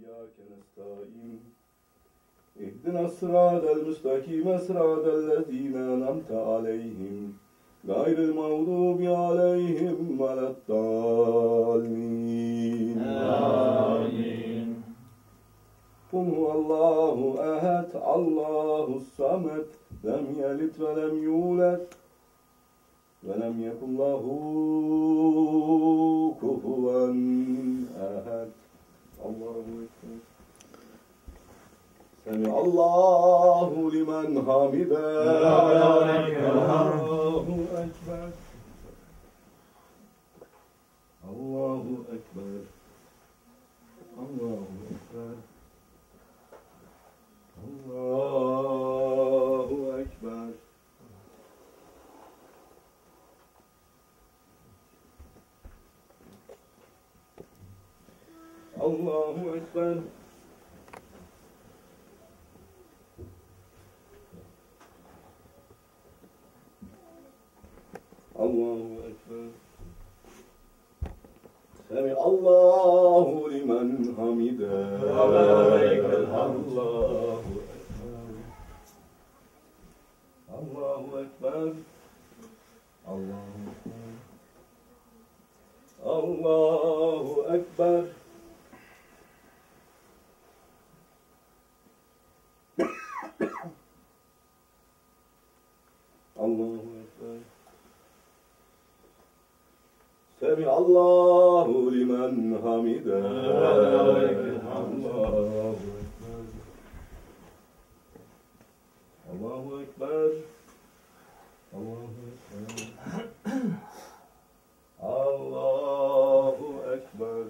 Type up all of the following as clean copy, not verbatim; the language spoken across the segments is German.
وإياك نستعين اهدنا الصراط المستقيم صراط الذين أنعمت عليهم غير المغضوب عليهم ولا الضالين آمين. قل هو الله أحد الله الصمد لم يلد ولم يولد ولم يكن له كفوا أحد. الله أكبر. سمع الله لمن حمده. الله أكبر. الله أكبر. الله أكبر. الله أكبر. الله أكبر. الله أكبر. سمع الله لمن حمده. ولك الحمد. الله أكبر. الله أكبر. الله أكبر. الله أكبر. سمع الله لمن حمده. ولك الحمد. الله أكبر. الله أكبر. الله أكبر.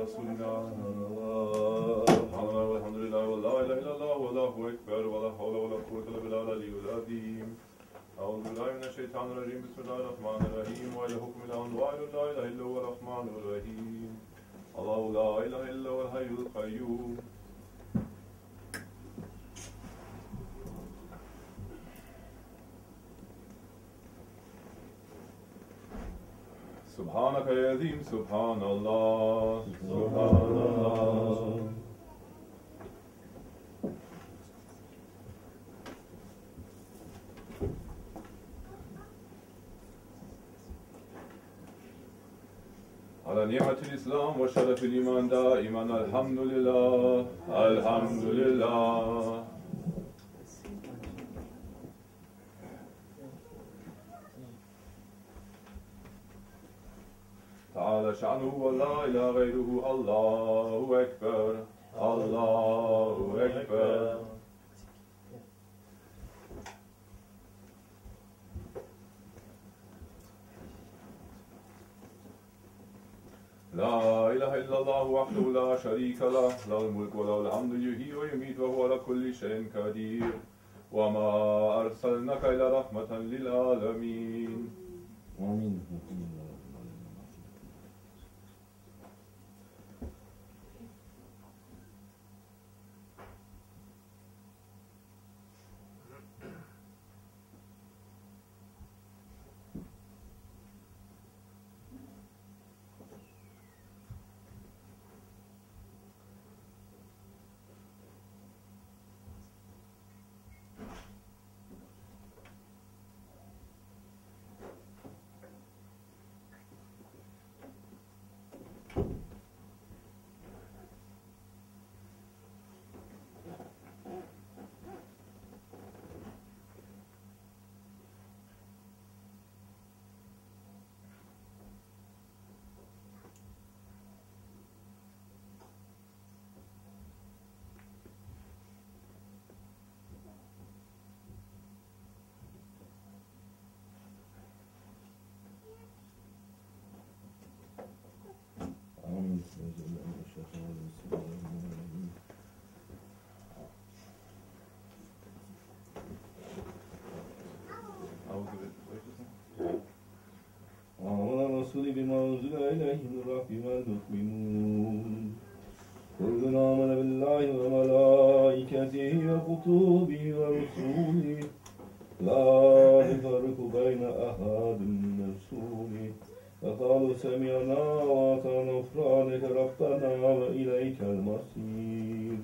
رسول الله سبحان الله والحمد لله ولا إله إلا الله والله أكبر ولا حول ولا قوة إلا بالله العلي العظيم أعوذ بالله من الشيطان الرجيم بسم الله الرحمن الرحيم وإلهكم إله واحد لا إله إلا هو الرحمن الرحيم الله لا إله إلا هو الحي القيوم سبحانك يا عظيم سبحان الله سبحان الله على نعمة الإسلام وشرف الإيمان دائما الحمد لله الحمد لله تعالى شأنه ولا إله غيره الله أكبر الله أكبر لا إله إلا الله وحده لا شريك له له الملك وله الحمد يحيي ويميت وهو على كل شيء قدير وما أرسلناك إلا رحمة للعالمين آمين. وعلى الرسول بما أنزل إليه من ربه والمؤمنون كل آمن بالله وملائكته وكتبه ورسله لا نفرق بين أحد من رسله فقالوا سمعنا وأطعنا غفرانك ربنا وإليك المصير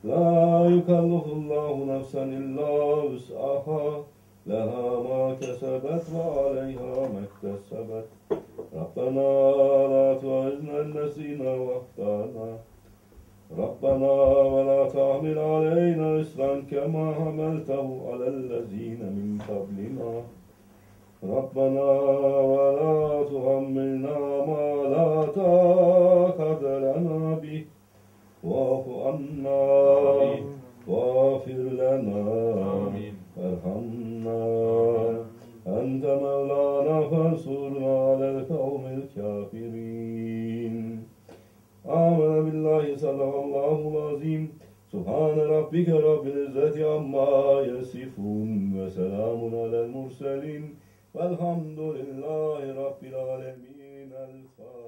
لا يكلف الله نفسا إلا وسعها لها ما كسبت وعليها ما اكتسبت ربنا لا تؤاخذنا إن نسينا وأخطأنا ربنا ولا تحمل علينا إصرا كما حملته على الذين من قبلنا ربنا ولا تحملنا ما لا طاقة لنا به واعف عنا واغفر لنا وارحمنا أنت مولانا فانصرنا على القوم الكافرين آمن بالله صدق الله العظيم سبحان ربك رب العزة عما يصفون وسلام على المرسلين والحمد لله رب العالمين الفاتحة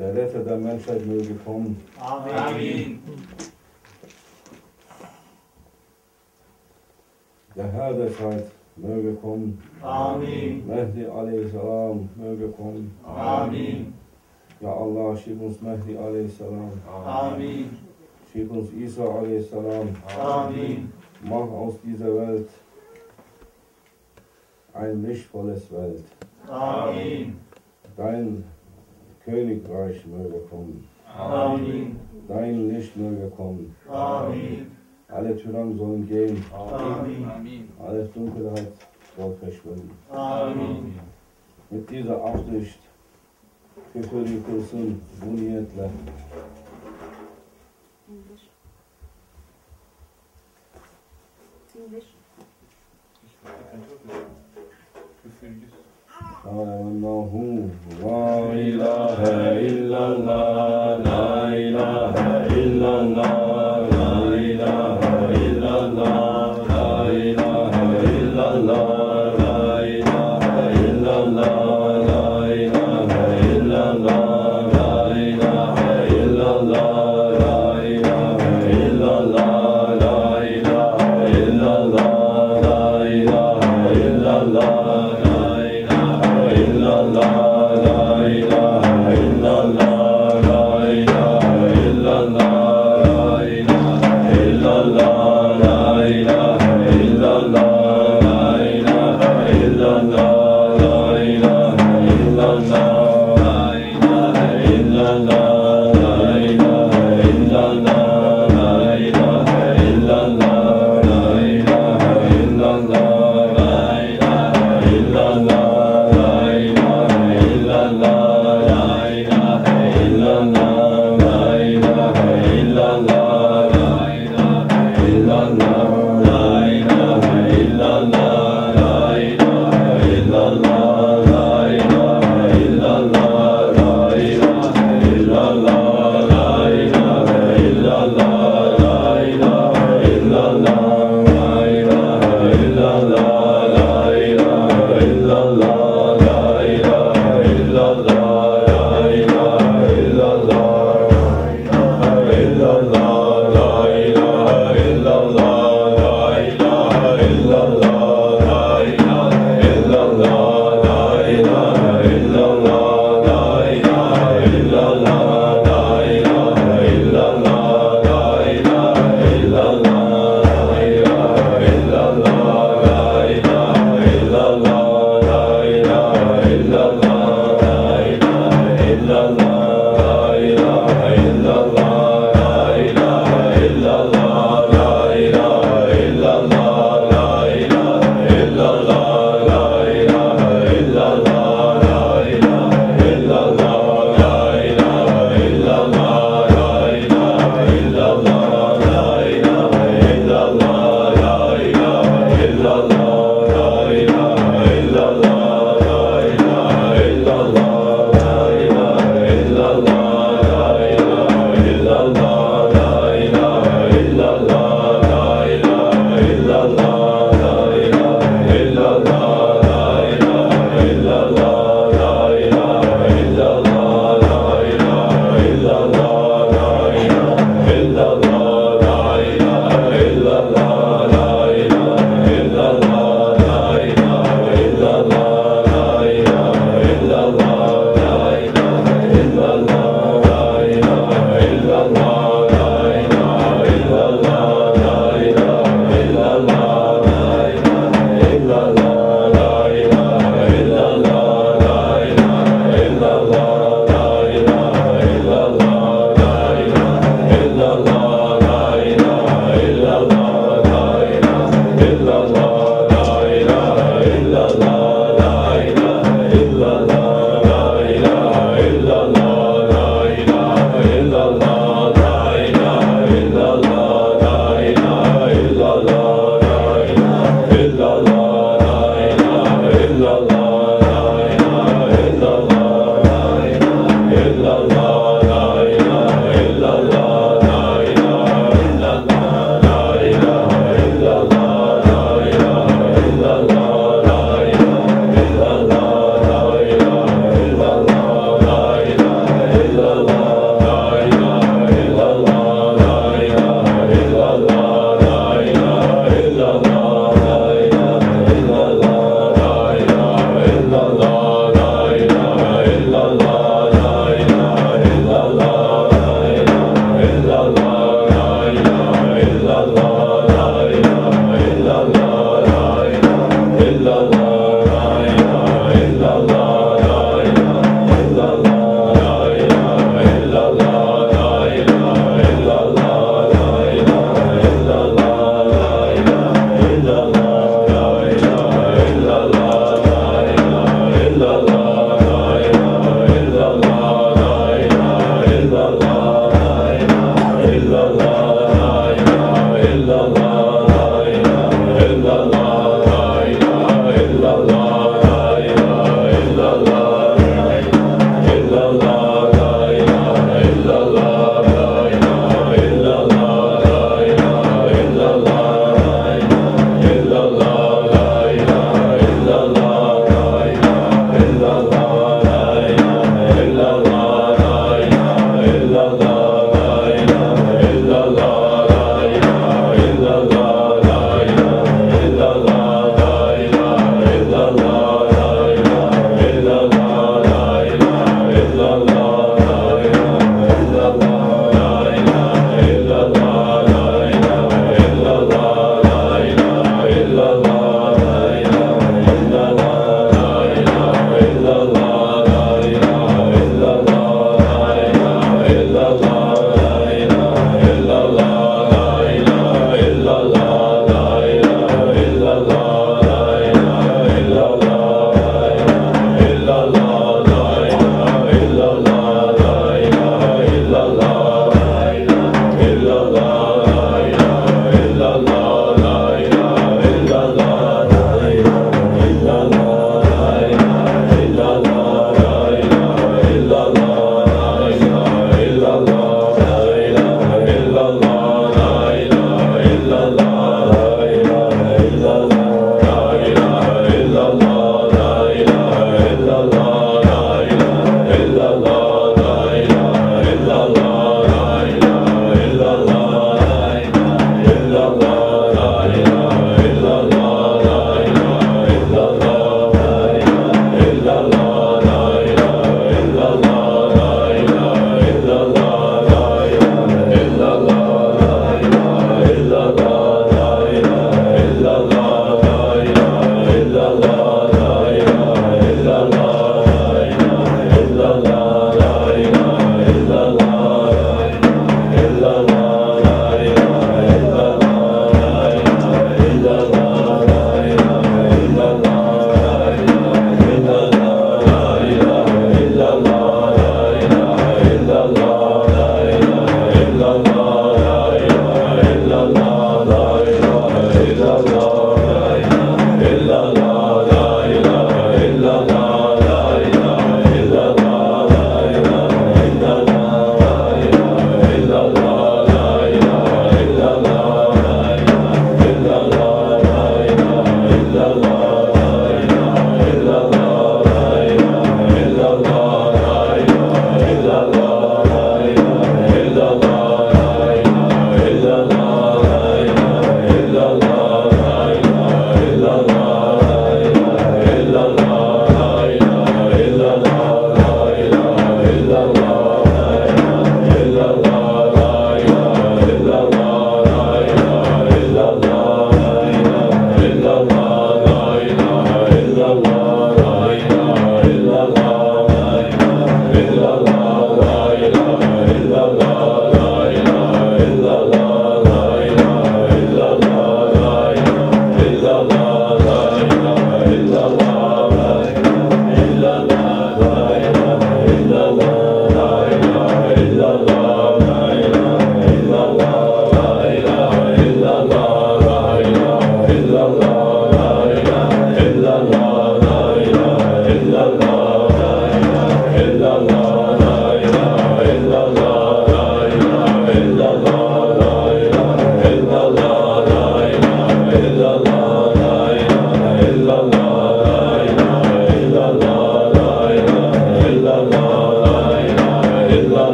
Der Retter der Menschheit möge kommen. Amen. Der Herr der Zeit möge kommen. Amen. Mehdi a.s. möge kommen. Amen. Ja Allah, schick uns Mehdi a.s. Amen. Schick uns Isa a.s. Amen. Mach aus dieser Welt ein lichtvolles Welt. Amen. Dein Königreich möge kommen. Amen. Dein Licht möge kommen. Amen. Alle Tyrannen sollen gehen. Amen. Alle Dunkelheit soll verschwinden. Amen. Mit dieser Absicht küfür yıkılsın bu niyetle. Allahu la ilahe illallah, la ilahe illallah, la ilahe illallah, la ilahe illallah, la ilahe illallah, la ilahe illallah, la ilahe illallah, la ilahe illallah, la ilahe illallah, la ilahe illallah. Allah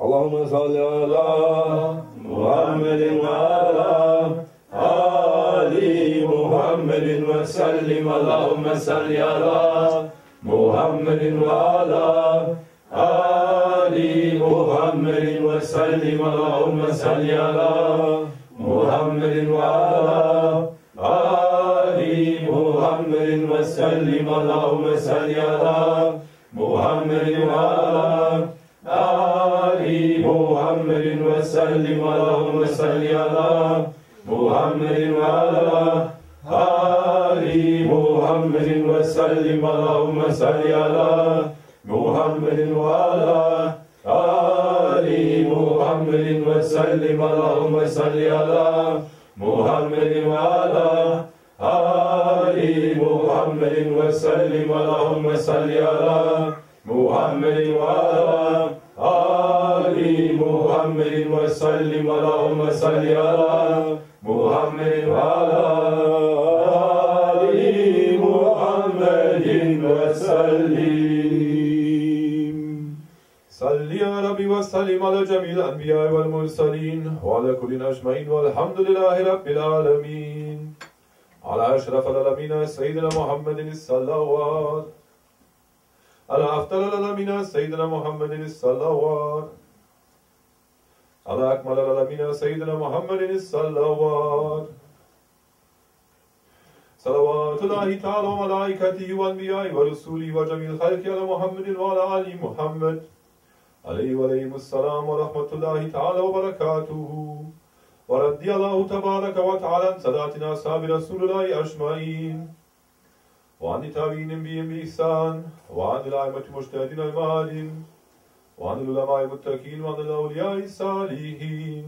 اللهم صل على محمد وعلى آل محمد وسلم. اللهم صل على محمد وعلى آل محمد وسلم. اللهم صل على محمد وعلى آل محمد وسلم. اللهم صل على محمد وعلى آل محمد وسلم. اللهم صل على محمد وعلى آل محمد وسلم. اللهم صل على محمد وعلى آل محمد وسلم. اللهم صل على محمد وعلى آل محمد وسلم. اللهم صل على محمد وعلى آل محمد وسلم. اللهم صل على محمد وعلى آل محمد وسلم. صل يا ربي وسلم على جميع الأنبياء والمرسلين وعلى كل أجمعين والحمد لله رب العالمين. على أشرف العالمين سيدنا محمد الصلوات، على أفضل العالمين سيدنا محمد الصلوات، على أكمل العالمين سيدنا محمد الصلوات. صلوات الله تعالى وملائكته وأنبيائه ورسوله وجميع الخلق على محمد وعلى آل محمد عليه وعليهم السلام ورحمة الله تعالى وبركاته. ورضي الله تبارك وتعالى عن ساداتنا أصحاب رسول الله أجمعين، وعن التابعين بهم بإحسان، وعن الأئمة المجتهدين المهادين، وعن العلماء المتقين، وعن الأولياء الصالحين،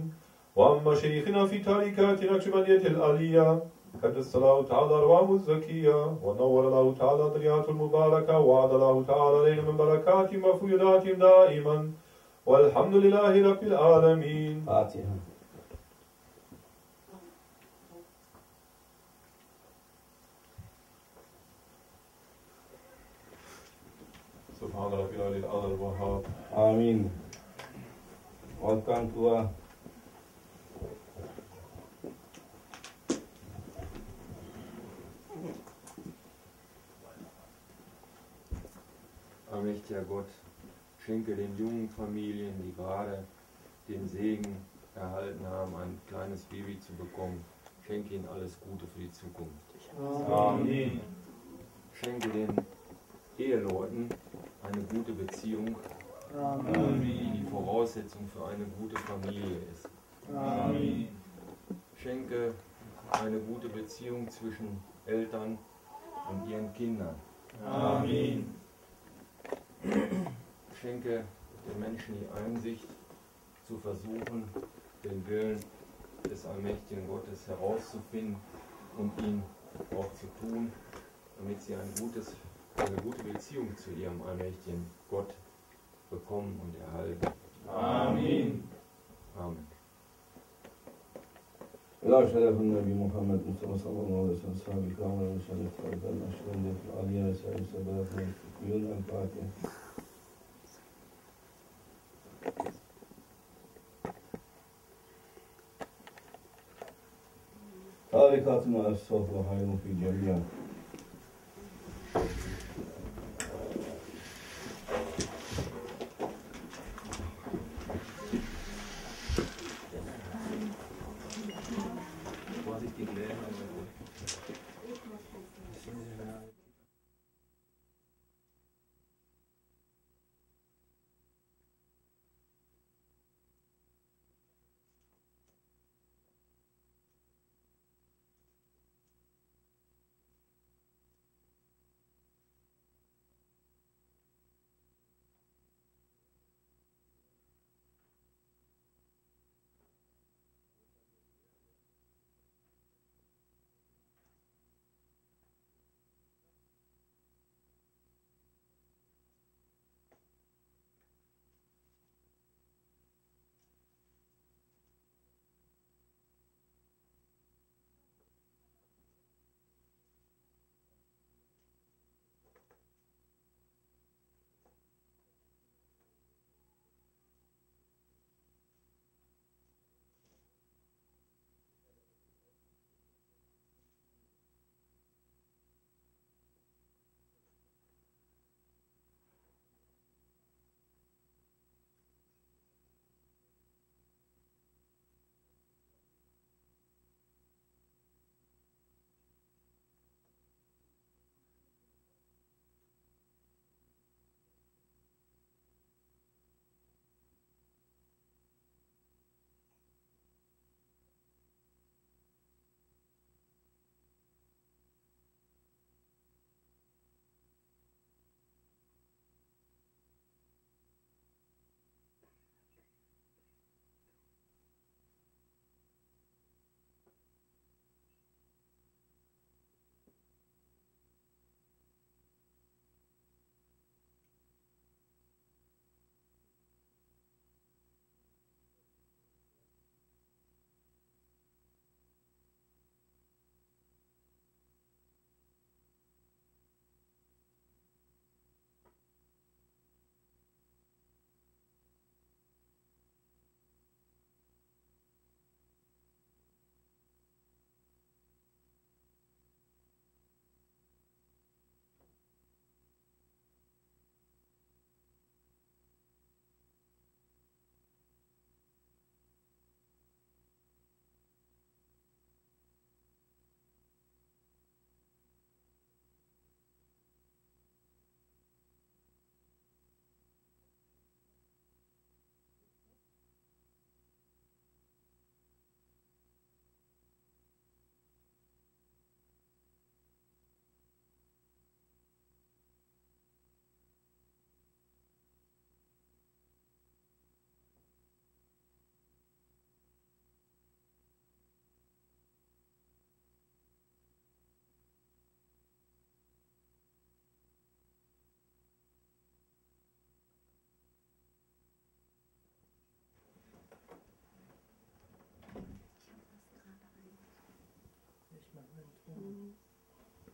وعن مشايخنا في طريقات النقشبندية العلية قدس الله تعالى أرواحهم الزكية، ونور الله تعالى ضريعات المباركة، وعد الله تعالى علينا من بركاتهم وفيضاتهم دائما، والحمد لله رب العالمين. فاتحة. سبحان ربي العلي الأعلى الوهاب. آمين. Welcome to Allmächtiger Gott, schenke den jungen Familien, die gerade den Segen erhalten haben, ein kleines Baby zu bekommen, schenke ihnen alles Gute für die Zukunft. Amen. Schenke den Eheleuten eine gute Beziehung, die die Voraussetzung für eine gute Familie ist. Amen. Schenke eine gute Beziehung zwischen Eltern und ihren Kindern. Amen. Schenke den Menschen die Einsicht, zu versuchen, den Willen des allmächtigen Gottes herauszufinden und ihn auch zu tun, damit sie eine gute Beziehung zu ihrem allmächtigen Gott bekommen und erhalten. Amen. Amen. لا شرف النبي محمد مصطفى صلى الله عليه وسلم صحابي الكرام والمشايخ والأشهاد العالية وسائر السادات والمسلمين الفاتحة. تاركات مع الصوت وخير في جميع.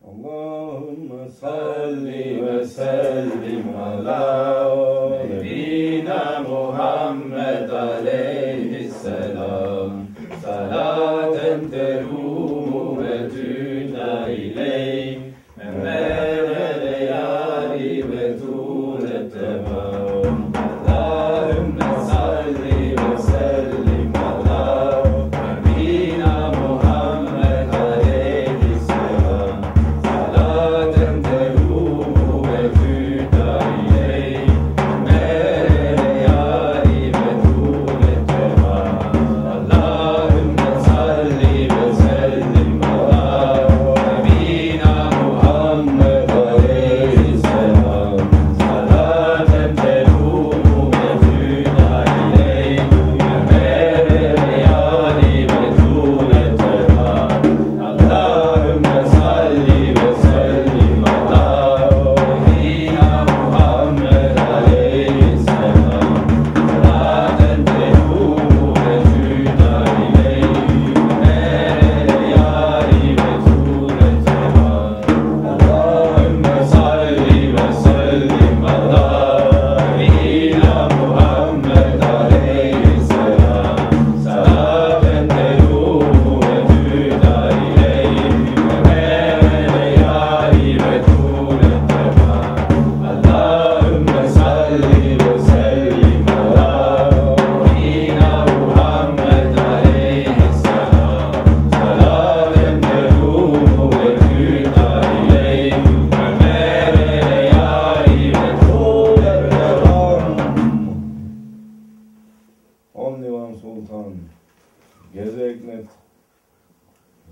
اللهم صل وسلم على نبينا محمد عليه السلام صلاة تروم وتنا إليه من بين الليالي وطول التمام اللهم صل وسلم على نبينا محمد عليه السلام صلاة تروم وتنا إليه من بين الليالي وطول التمام اللهم صل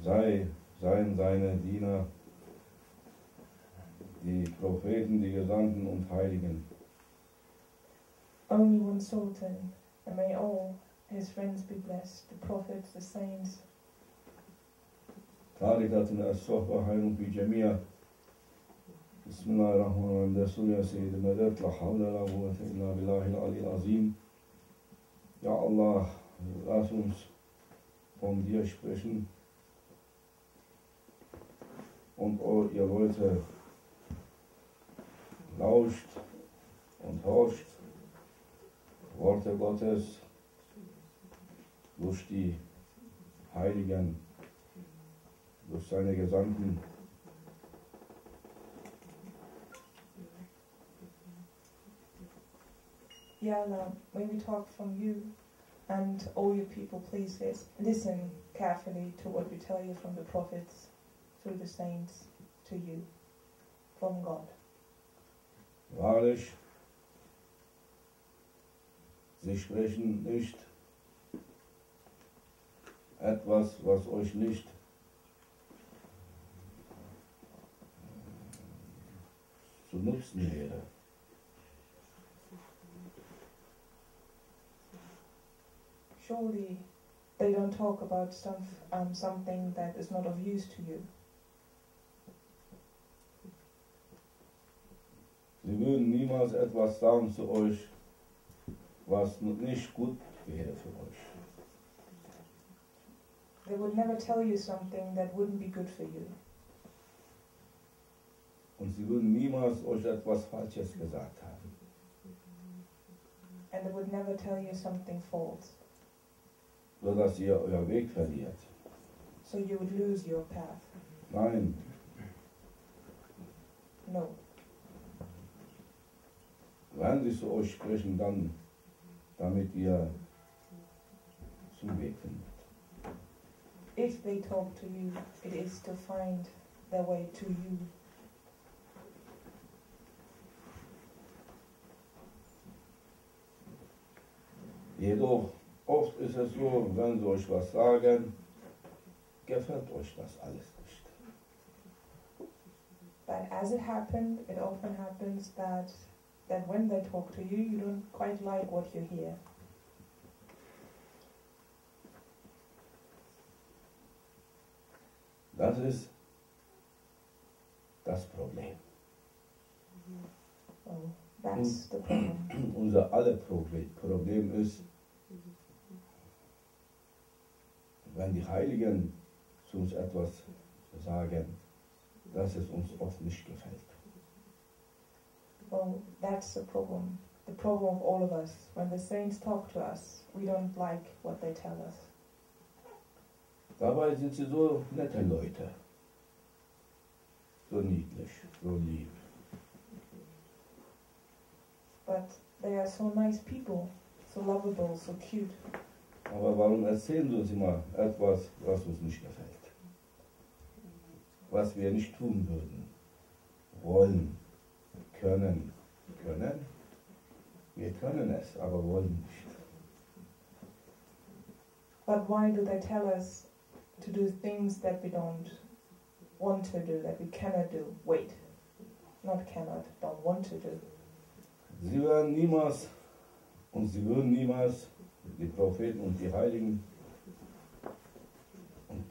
seien seine Diener, die Propheten, die Gesandten und Heiligen. Only one Sultan, and may all his friends be blessed, the prophets, the saints. تاركتنا الصحبة حين في جميع. بسم الله الرحمن الرحيم. رسول يا سيد المدد لا حول ولا قوة إلا بالله العلي العظيم. Ja Allah, lass uns von dir sprechen. Und ihr Leute, lauscht und horcht Worte Gottes durch die Heiligen, durch seine Gesandten. Ya Allah, when we talk from you and all your people, please listen carefully to what we tell you from the prophets, through the saints, to you, from God. Wahrlich, sie sprechen nicht etwas, was euch nicht zu nutzen wäre. Surely they don't talk about something that is not of use to you. Sie würden niemals etwas sagen zu euch, was nicht gut wäre für euch. They would never tell you something that wouldn't be good for you. Und sie würden niemals euch etwas Falsches gesagt haben. And they would never tell you something false, So dass ihr euer Weg verliert. so you would lose your path. Nein, No. wenn sie zu euch sprechen, dann damit ihr zum Weg findet. If they talk to you, it is to find their way to you. Jedoch oft ist es so, wenn sie euch was sagen, gefällt euch das alles nicht. But as it often happens that when they talk to you, you don't quite like what you hear. Das ist das Problem. So that's the problem. Unser aller Problem ist, wenn die Heiligen zu uns etwas sagen, dass es uns oft nicht gefällt. Well, that's the problem. The problem of all of us. When the saints talk to us, we don't like what they tell us. Dabei sind sie so nette Leute, so niedlich, so lieb. But they are so nice people, so lovable, so cute. Aber warum erzählen sie uns immer etwas, was uns nicht gefällt? Was wir nicht tun würden, wollen, können. Wir können es, aber wollen nicht. But why do they tell us to do things that we don't want to do, that we cannot do? Wait, not cannot, don't want to do. Sie würden niemals die Propheten und die Heiligen und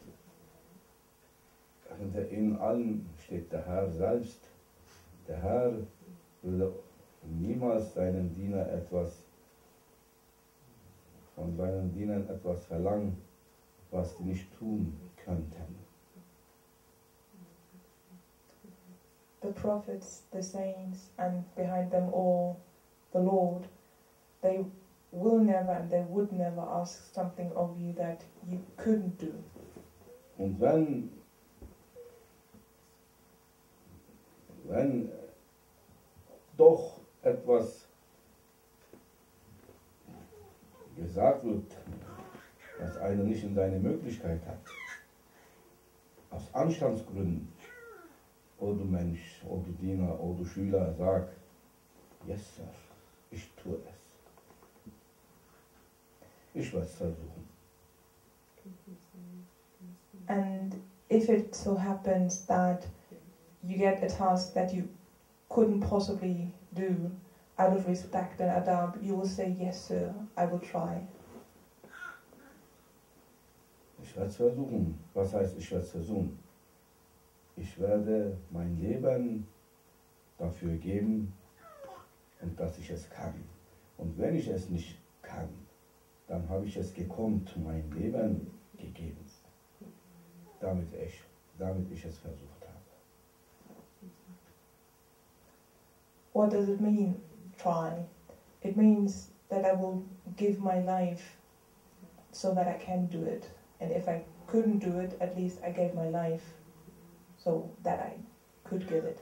hinter ihnen allen steht der Herr selbst. Der Herr würde niemals von seinen Dienern etwas verlangen, was sie nicht tun könnten. The prophets, the saints, and behind them all, the Lord, they will never and they would never ask something of you that you couldn't do. Und wenn doch etwas gesagt wird, was einer nicht in seine Möglichkeit hat, aus Anstandsgründen, o du Mensch, o du Diener, o du Schüler, sag, yes Sir, ich tue es. Ich werde es versuchen. And if it so happens that you get a task that you couldn't possibly do, out of respect and adab, you will say, yes sir, I will try. Ich werde es versuchen. Was heißt, ich werde es versuchen? Ich werde mein Leben dafür geben und dass ich es kann. Und wenn ich es nicht kann, dann habe ich es gekonnt, mein Leben gegeben, damit ich es versucht habe. What does it mean, try? It means that I will give my life so that I can do it. And if I couldn't do it, at least I gave my life so that I could give it.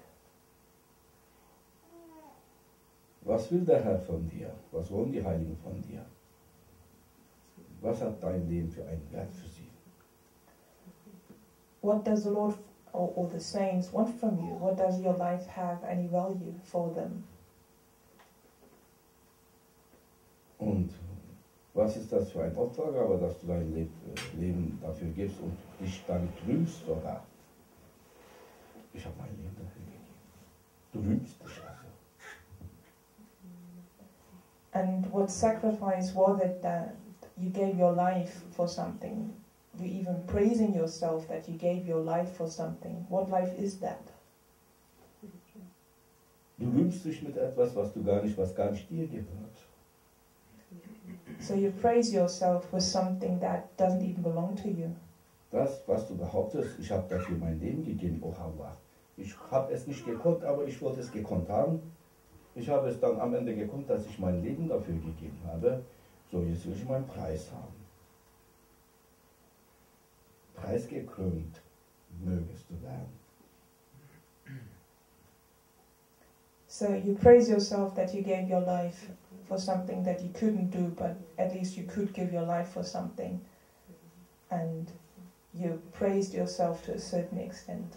Was will der Herr von dir? Was wollen die Heiligen von dir? Was hat dein Leben für einen Wert für sie? What does the Lord or the saints want from you? What does your life have any value for them? Und was ist das für ein Opfergabe, dass du dein Leben dafür gibst und dich damit rühmst sogar? Ich habe mein Leben dafür gegeben. Du rühmst dich also. And what sacrifice was it that you gave your life for something? You even praising yourself that you gave your life for something. What life is that? Du rühmst dich mit etwas, was gar nicht dir gehört. So you praise yourself with something that doesn't even belong to you. Das, was du behauptest, ich habe dafür mein Leben gegeben, oh Allah. Ich habe es nicht gekonnt, aber ich wollte es gekonnt haben. Ich habe es dann am Ende gekonnt, dass ich mein Leben dafür gegeben habe. So, jetzt will ich meinen Preis haben. Preisgekrönt mögest du werden. So you praise yourself that you gave your life for something that you couldn't do, but at least you could give your life for something. And you praised yourself to a certain extent.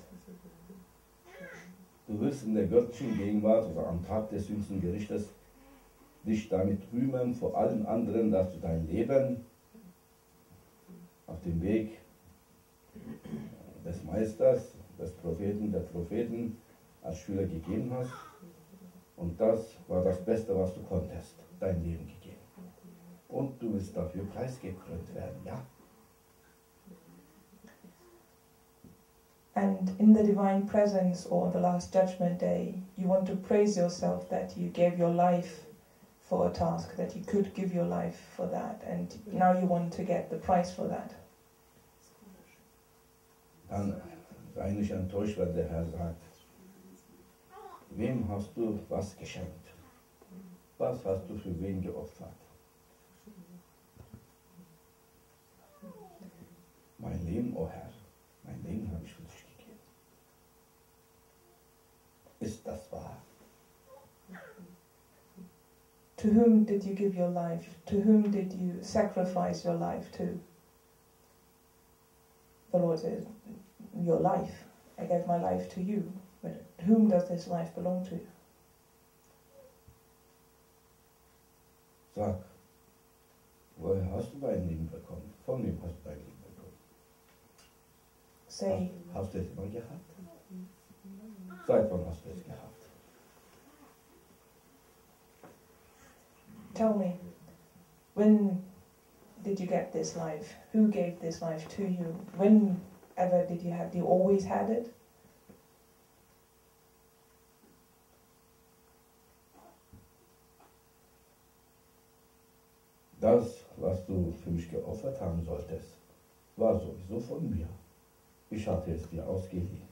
Du wirst in der göttlichen Gegenwart oder am Tag des jüngsten Gerichtes dich damit rühmen vor allen anderen, dass du dein Leben auf dem Weg des Meisters, des Propheten, der Propheten als Schüler gegeben hast. Und das war das Beste, was du konntest, dein Leben gegeben. Und du wirst dafür preisgekrönt werden, ja? And in the divine presence or on the last judgment day, you want to praise yourself that you gave your life for a task, that you could give your life for that, and now you want to get the prize for that. Dann sei nicht enttäuscht, wenn der Herr sagt, wem hast du was geschenkt? Was hast du für wen geopfert? Mein Leben, o Herr, mein Leben habe ich für dich gegeben. Ist das wahr? To whom did you give your life? To whom did you sacrifice your life to? The Lord says, your life. I gave my life to you. But whom does this life belong to? Sag, woher hast du dein Leben bekommen? Von wem hast du dein Leben bekommen? Say, Hast du es immer gehabt? Seit wann hast du es gehabt? tell me, when did you get this life? Who gave this life to you? Whenever did you have? You always had it? Das, was du für mich geopfert haben solltest, war sowieso von mir. Ich hatte es dir ausgeliehen.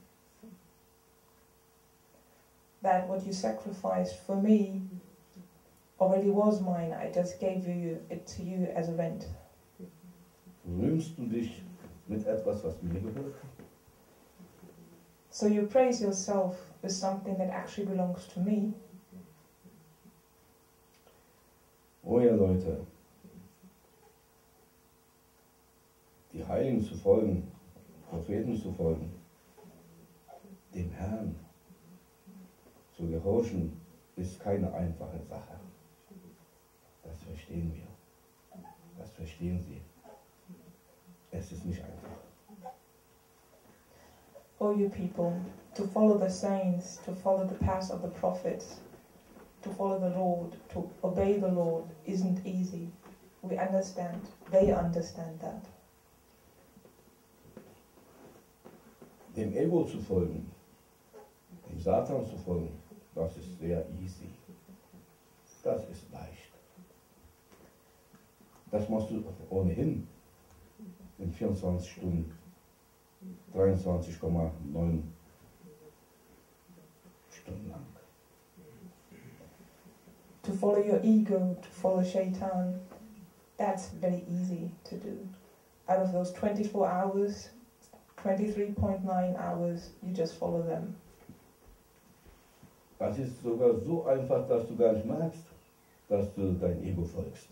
That what you sacrificed for me already was mine. I just gave it to you as a rent. Rühmst du dich mit etwas, was mir gehört? So you praise yourself with something that actually belongs to me. Oh ja, Leute, die Heiligen zu folgen, Propheten zu folgen, dem Herrn zu gehorchen, ist keine einfache Sache. Das verstehen wir. Das verstehen Sie. Es ist nicht einfach. O you people, to follow the saints, to follow the path of the prophets, to follow the Lord, to obey the Lord isn't easy. We understand. They understand that. Dem Ego zu folgen, dem Satan zu folgen, das ist sehr easy. Das ist leicht. Das machst du ohnehin in 24 Stunden, 23,9 Stunden lang. To follow your ego, to follow Shaitan, that's very easy to do. Out of those 24 hours, 23.9 hours, you just follow them. Das ist sogar so einfach, dass du gar nicht merkst, dass du dein Ego folgst.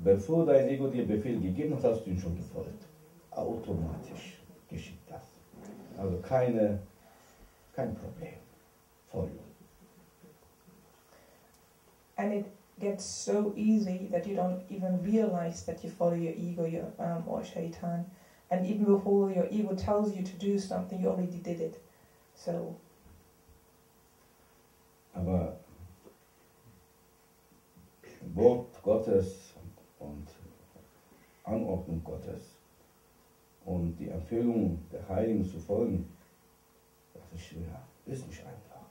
Bevor dein Ego dir Befehl gegeben hat, hast du ihn schon gefolgt. Automatisch geschieht das. Also kein Problem. Folgen. And it gets so easy that you don't even realize that you follow your ego or Shaitan. And even before your ego tells you to do something, you already did it. So. Aber Wort Gottes und Anordnung Gottes und die Empfehlung der Heiligen zu folgen, das ist schwer, ist nicht einfach.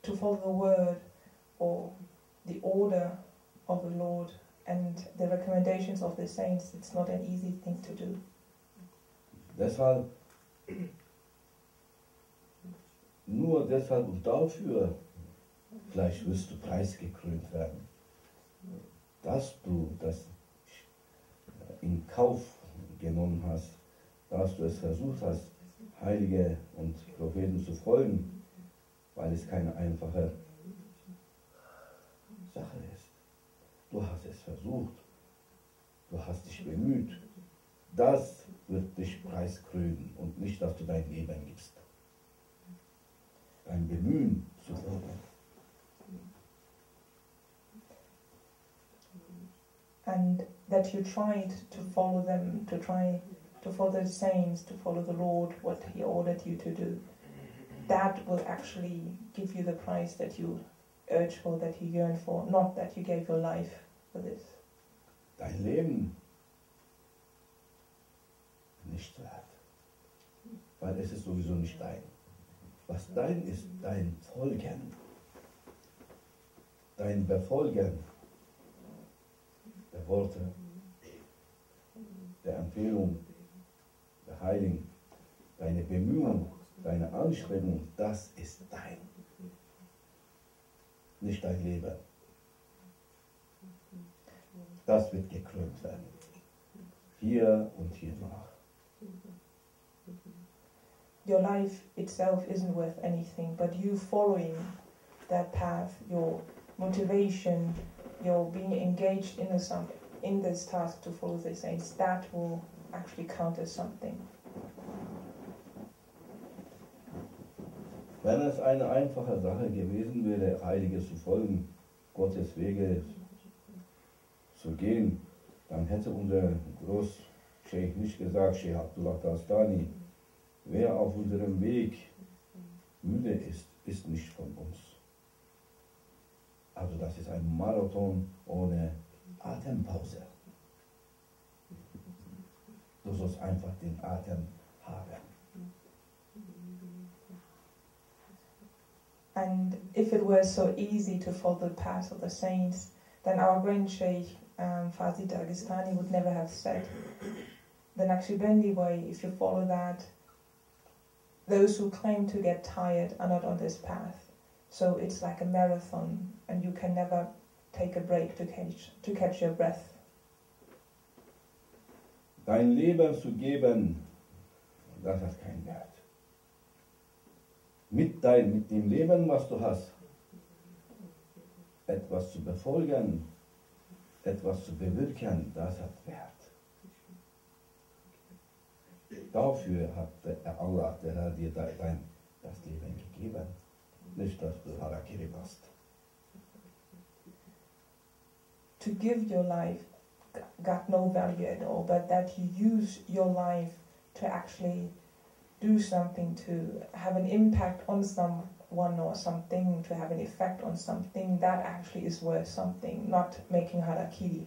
To follow the word or the order of the Lord and the recommendations of the saints, it's not an easy thing to do. Deshalb, nur deshalb und dafür, vielleicht wirst du preisgekrönt werden, dass du das in Kauf genommen hast, dass du es versucht hast, Heilige und Propheten zu folgen, weil es keine einfache Sache ist. Du hast es versucht, du hast dich bemüht. Das wird dich preiskrönen und nicht, dass du dein Leben gibst. Dein Bemühen zu folgen. And that you tried to follow them, to try to follow the saints, to follow the Lord, what He ordered you to do. That will actually give you the price that you urge for, that you yearn for, not that you gave your life for this. Dein Leben nicht wert, weil es ist sowieso nicht dein. Was dein ist, dein Folgen, dein Befolgen der Worte, der Empfehlung der Heiligen, deine Bemühung, deine Anstrengung, das ist dein, nicht dein Leben. Das wird gekrönt werden. Hier und hier nach. Your life itself isn't worth anything, but you following that path, your motivation, your being engaged in this task to follow the saints, that will actually count as something. Wenn es eine einfache Sache gewesen wäre, Heilige zu folgen, Gottes Wege zu gehen, dann hätte unser Großscheich nicht gesagt, Scheich Abdullah Dastani, wer auf unserem Weg müde ist, ist nicht von uns. Also das ist ein Marathon ohne Atempause. Du sollst einfach den Atem haben. And if it were so easy to follow the path of the saints, then our grand Sheikh Fazil Dagestani would never have said, the Naqshbandi way, if you follow that, those who claim to get tired are not on this path. So it's like a marathon, and you can never take a break to catch your breath. Dein Leben zu geben, das hat keinen Wert. Mit dem Leben, was du hast, etwas zu befolgen, etwas zu bewirken, das hat Wert. Dafür hat Allah, der Herr, dir das Leben gegeben, nicht, dass du Harakiri machst. To give your life got no value at all, but that you use your life to actually do something, to have an impact on someone or something, to have an effect on something, that actually is worth something, not making harakiri.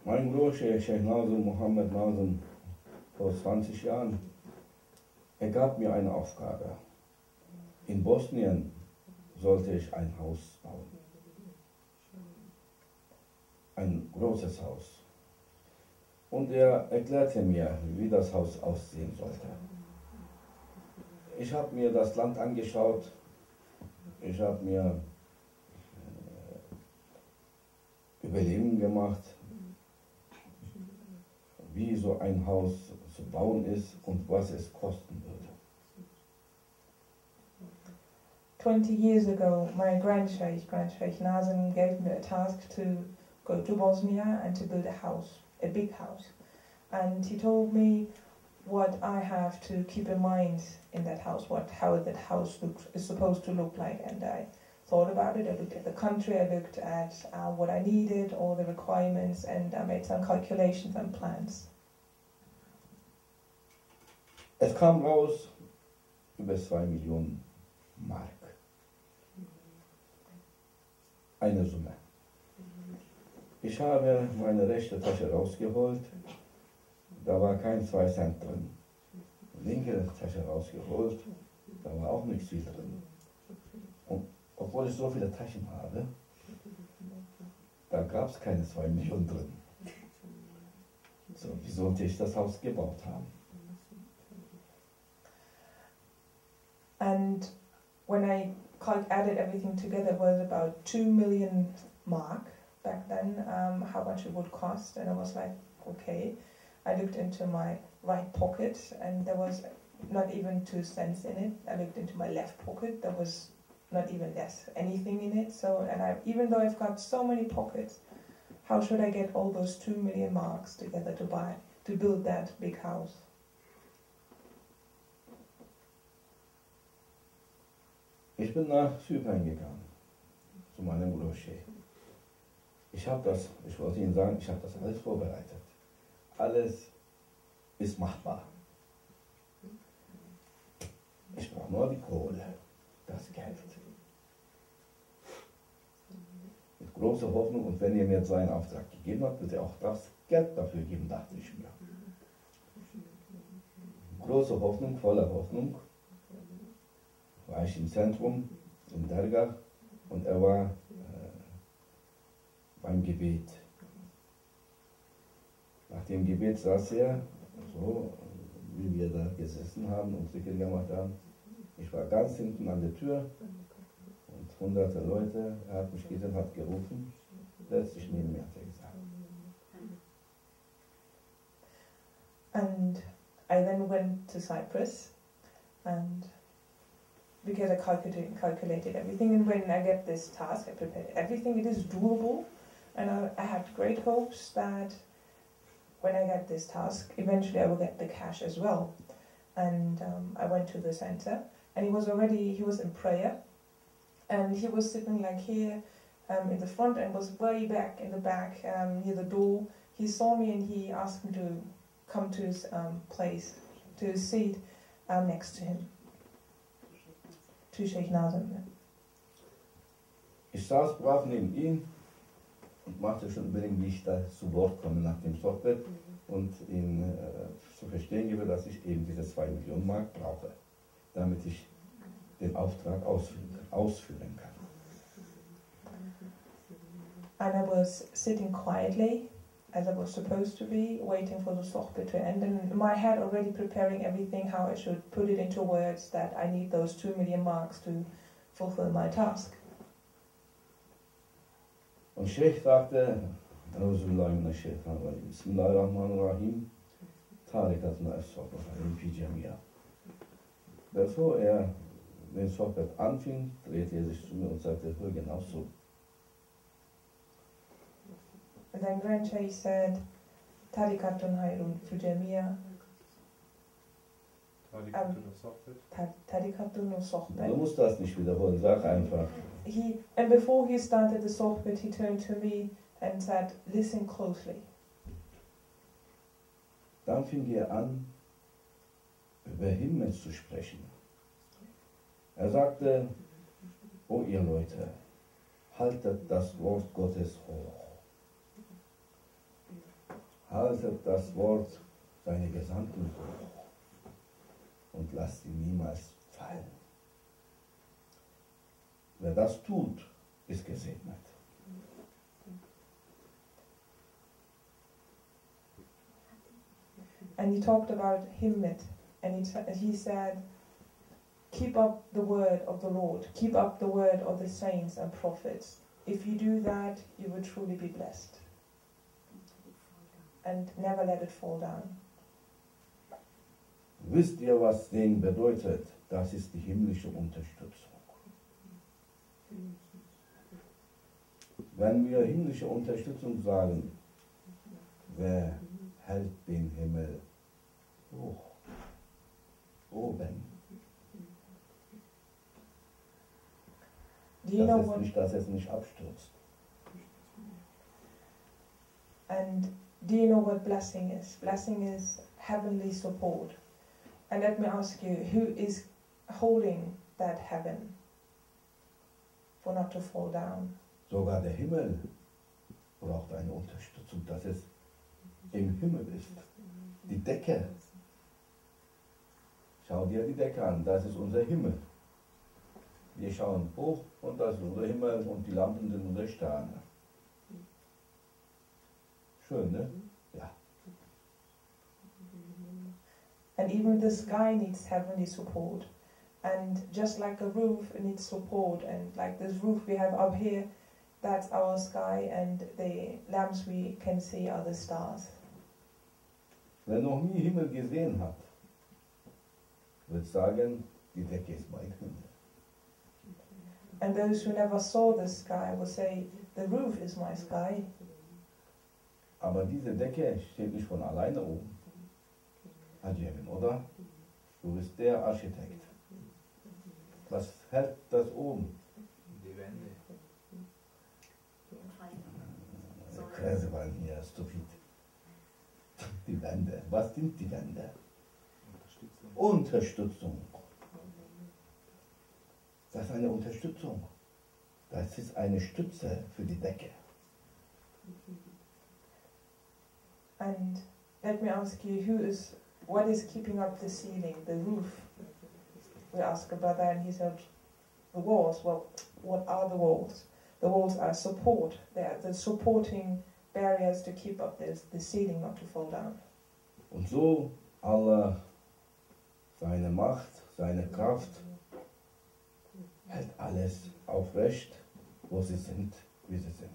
Mein Bruder, Sheikh Nazim, Mohammed Nazim, vor 20 Jahren, gab mir eine Aufgabe. In Bosnien sollte ich ein Haus bauen. Ein großes Haus. Und erklärte mir, wie das Haus aussehen sollte. Ich habe mir das Land angeschaut, ich habe mir Überlegungen gemacht, wie so ein Haus zu bauen ist und was es kosten würde. 20 years ago, my Grand Sheikh Nazim, gave me a task to go to Bosnia and to build a house, a big house. And he told me what I have to keep in mind in that house, how that house is supposed to look like. And I thought about it, I looked at the country, I looked at what I needed, all the requirements, and I made some calculations and plans. Es kam raus über 2 Millionen Mark. Eine Summe. Ich habe meine rechte Tasche rausgeholt, da war kein 2 Cent drin. Linke Tasche rausgeholt, da war auch nichts viel drin. Und obwohl ich so viele Taschen habe, da gab es keine 2 Millionen drin. So, wie sollte ich das Haus gebaut haben? And when I added everything together, it was about 2 million mark back then, how much it would cost. And I was like, okay. I looked into my right pocket and there was not even 2 cents in it. I looked into my left pocket, there was not even anything in it. So, and even though I've got so many pockets, how should I get all those 2 million marks together to build that big house? Ich bin nach Zypern gegangen, zu meinem Bruder Sheikh. Ich wollte Ihnen sagen, ich habe das alles vorbereitet. Alles ist machbar. Ich brauche nur die Kohle, das Geld. Mit großer Hoffnung, und wenn ihr mir so einen Auftrag gegeben habt, wird ihr auch das Geld dafür geben, dachte ich mir. Große Hoffnung, voller Hoffnung, war ich im Zentrum, in Dergah, und er war beim Gebet. Nach dem Gebet saß er, so wie wir da gesessen haben und Dhikir gemacht haben. Ich war ganz hinten an der Tür und hunderte Leute, er hat mich gesehen, hat gerufen, setz dich neben mir, hat er gesagt. And I then went to Cyprus, and because I calculated everything, and when I get this task, I prepared everything, it is doable, and I had great hopes that when I get this task, eventually I will get the cash as well. And I went to the center, and he was in prayer, and he was sitting like here in the front and was way back in the back near the door. He saw me and he asked me to come to his place, to his seat next to him, to Sheikh Nazim. Ich saß brav neben ihm und machte schon unbedingt, wie ich da zu Wort komme nach dem Sohbet und ihm zu verstehen gebe, dass ich eben diese 2 Millionen Mark brauche, damit ich den Auftrag ausführen kann. And I was sitting quietly, as I was supposed to be, waiting for the Sohbet to end, and in my head already preparing everything, how I should put it into words that I need those 2 million marks to fulfill my task. Und Sheikh sagte, Bismillahirrahmanirrahim, Tarikatuna as-Sohbet fi Jamia. Bevor er den Sohbet anfing, drehte er sich zu mir und sagte, hör genau so. And then Grand Sheikh said, Tarikatun Hayrun fi Jamia. Tarikatun Sohbet. Du musst das nicht wiederholen, sag einfach. And before he started the Sohbet, he turned to me and said, listen closely. Dann fing er an, über Himmel zu sprechen. Er sagte, o ihr Leute, haltet das Wort Gottes hoch. Haltet das Wort seiner Gesandten hoch und lasst ihn niemals fallen. Wer das tut, ist gesegnet. And he talked about himmet, and he said, keep up the word of the Lord, keep up the word of the saints and prophets. If you do that, you will truly be blessed. And never let it fall down. Wisst ihr, was Segen bedeutet? Das ist die himmlische Unterstützung. Wenn wir himmlische Unterstützung sagen, wer hält den Himmel hoch? Oben. Do you know Das ist what? nicht, dass es nicht abstürzt. And do you know what blessing is? Blessing is heavenly support. And let me ask you, who is holding that heaven for not to fall down? Sogar der Himmel braucht eine Unterstützung, dass es im Himmel ist. Die Decke. Schau dir die Decke an, das ist unser Himmel. Wir schauen hoch und das ist unser Himmel und die Lampen sind unsere Sterne. Schön, ne? Ja. And even the sky needs heavenly support. And just like a roof, it needs support. And like this roof we have up here, that's our sky, and the lamps we can see are the stars. Wer noch nie Himmel gesehen hat, wird sagen, die Decke ist mein Himmel. And those who never saw the sky will say, the roof is my sky. Aber diese Decke steht nicht von alleine oben. Adjemin, oder? Du bist der Architekt. Was hält das oben? Die Wände. Käse waren hier, stupid. Die Wände. Was sind die Wände? Unterstützung. Das ist eine Unterstützung. Das ist eine Stütze für die Decke. And let me ask you, what is keeping up the ceiling, the roof? We asked a brother and he said, the walls. Well, what are the walls? The walls are support. They are the supporting barriers to keep up the ceiling not to fall down. Und so Allah, seine Macht, seine Kraft, hält alles aufrecht, wo sie sind, wie sie sind.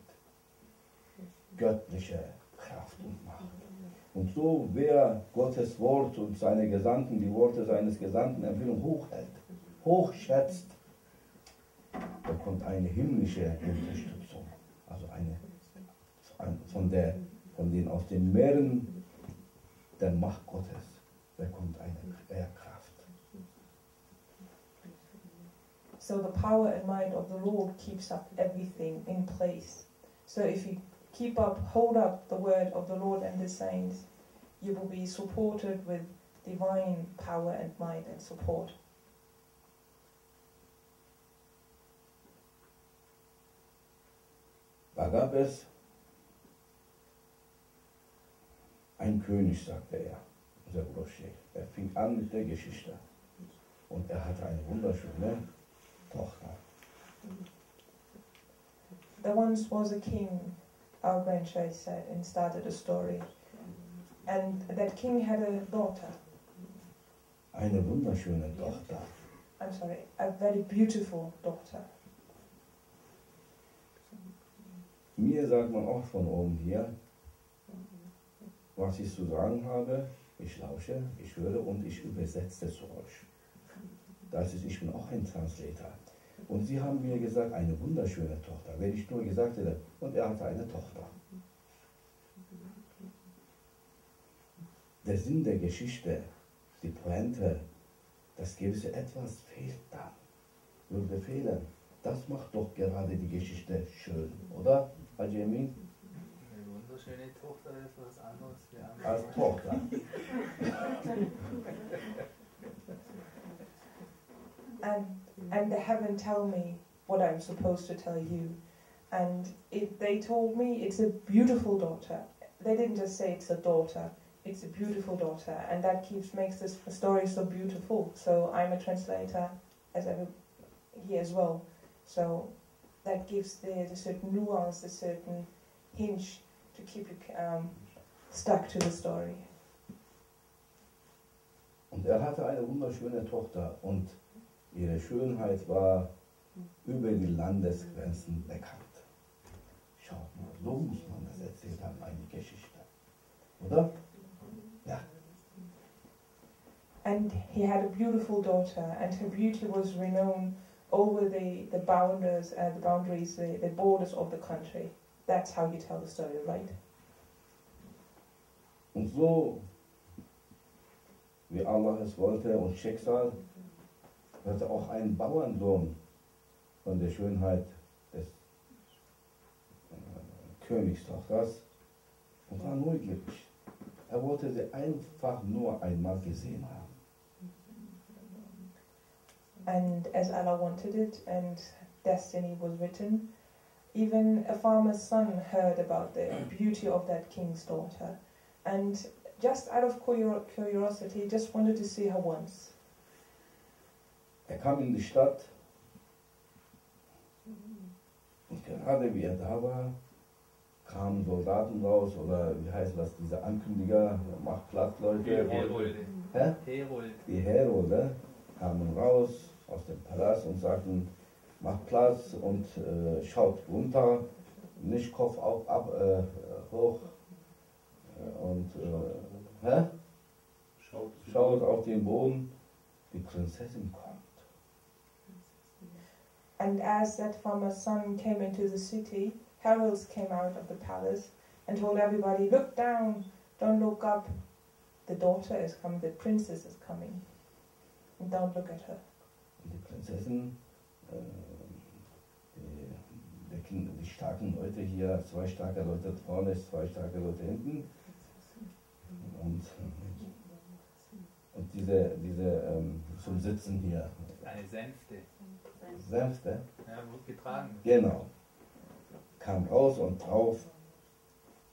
Göttliche Kraft und Macht. Und so, wer Gottes Wort und seine Gesandten, die Worte seines Gesandten Empfehlung hochhält, hochschätzt, bekommt eine himmlische Unterstützung. Also von den aus den Meeren der Macht Gottes bekommt eine Kraft. So the power and might of the Lord keeps up everything in place. So if you hold up the word of the Lord and the saints, you will be supported with divine power and might and support. Da gab es einen König, sagte er, unser Großchef. Er fing an mit der Geschichte. Und er hatte eine wunderschöne Tochter. There once was a king, our grandchild said, and started a story. And that king had a daughter. Eine wunderschöne Tochter. I'm sorry, a very beautiful daughter. Mir sagt man auch von oben hier, was ich zu sagen habe, ich lausche, ich höre und ich übersetze zu euch. Das ist, ich bin auch ein Translator. Und sie haben mir gesagt, eine wunderschöne Tochter. Wenn ich nur gesagt hätte, und er hatte eine Tochter. Der Sinn der Geschichte, die Pointe, das gewisse Etwas fehlt dann. Würde fehlen. Das macht doch gerade die Geschichte schön, oder, Adjemin? Eine schöne Tochter ist was anderes wie andere. als Tochter. And the heaven tell me what I'm supposed to tell you. And they told me it's a beautiful daughter. They didn't just say it's a daughter, it's a beautiful daughter. And that makes this story so beautiful. So I'm a translator here as well. So that gives the certain nuance, the certain hinge to keep you stuck to the story. Und hatte eine wunderschöne Tochter und ihre Schönheit war über die Landesgrenzen bekannt. Schaut mal, so muss man das erzählt haben, eine Geschichte. Oder? Ja. And he had a beautiful daughter, and her beauty was renowned over the boundaries, the borders of the country. That's how you tell the story, right? Und so, wie Allah es wollte und Schicksal, hatte auch ein Bauernsohn von der Schönheit des Königstochters und war neugierig. Er wollte sie einfach nur einmal gesehen haben. And as Allah wanted it, and destiny was written, even a farmer's son heard about the beauty of that king's daughter, and just out of curiosity, just wanted to see her once. Er kam in die Stadt und gerade wie er da war, kamen Soldaten raus oder wie heißt das, diese Ankündiger, macht Platz, Leute. Herolde. Hä? Herolde. Die Herolde kamen raus aus dem Palast und sagten, macht Platz und schaut runter, nicht Kopf auf, hoch und schaut auf den Boden, die Prinzessin kommt. And as that farmer's son came into the city, heralds came out of the palace and told everybody, look down, don't look up, the daughter is coming, the princess is coming, and don't look at her. Und die Prinzessin, die starken Leute hier, 2 starke Leute vorne, 2 starke Leute hinten. Und diese zum Sitzen hier. Eine Sänfte. Sänfte? Ja, wird getragen. Genau. Kam raus und drauf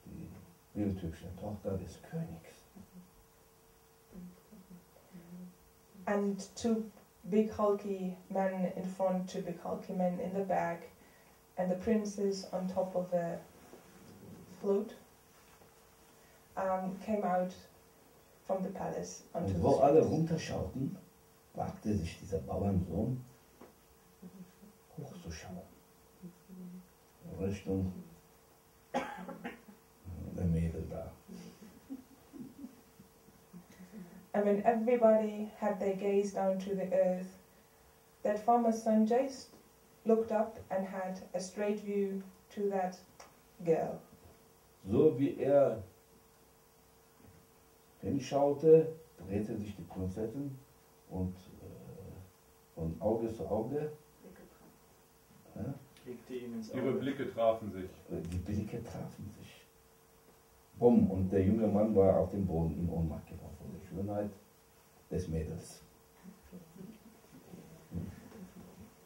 die bildhübsche Tochter des Königs. And 2 big hulky men in front, 2 big hulky men in the back, and the princess on top of a float came out from the palace onto Und the wo alle street. runterschauten, wagte sich dieser Bauernsohn hochzuschauen. Richtung der Mädel da. And when everybody had their gaze down to the earth, that farmer's son just looked up and had a straight view to that girl. So wie er hinschaute, drehte sich die Prinzessin und von Auge zu Auge. Blickte ihm ins Auge. Ihre Blicke trafen sich. Die Blicke trafen sich. Bumm, und der junge Mann war auf dem Boden in Ohnmacht gefallen von der Schönheit des Mädels.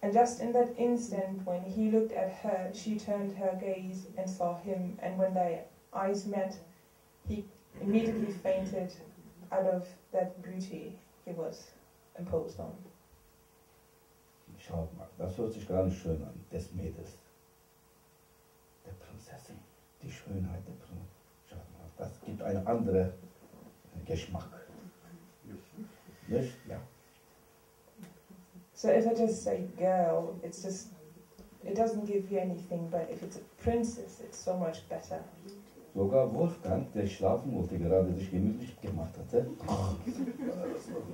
And just in that instant, when he looked at her, she turned her gaze and saw him. And when their eyes met, he immediately fainted out of that beauty he was imposed on. Schaut mal, das hört sich gar nicht schön an, des Mädels. Der Prinzessin, die Schönheit der Prinzessin. Schaut mal, das gibt einen anderen Geschmack. Nicht? Ja. So if I just say girl, it's just, it doesn't give you anything, but if it's a princess, it's so much better. Sogar Wolfgang, der schlafen wollte, gerade sich gemütlich gemacht hatte.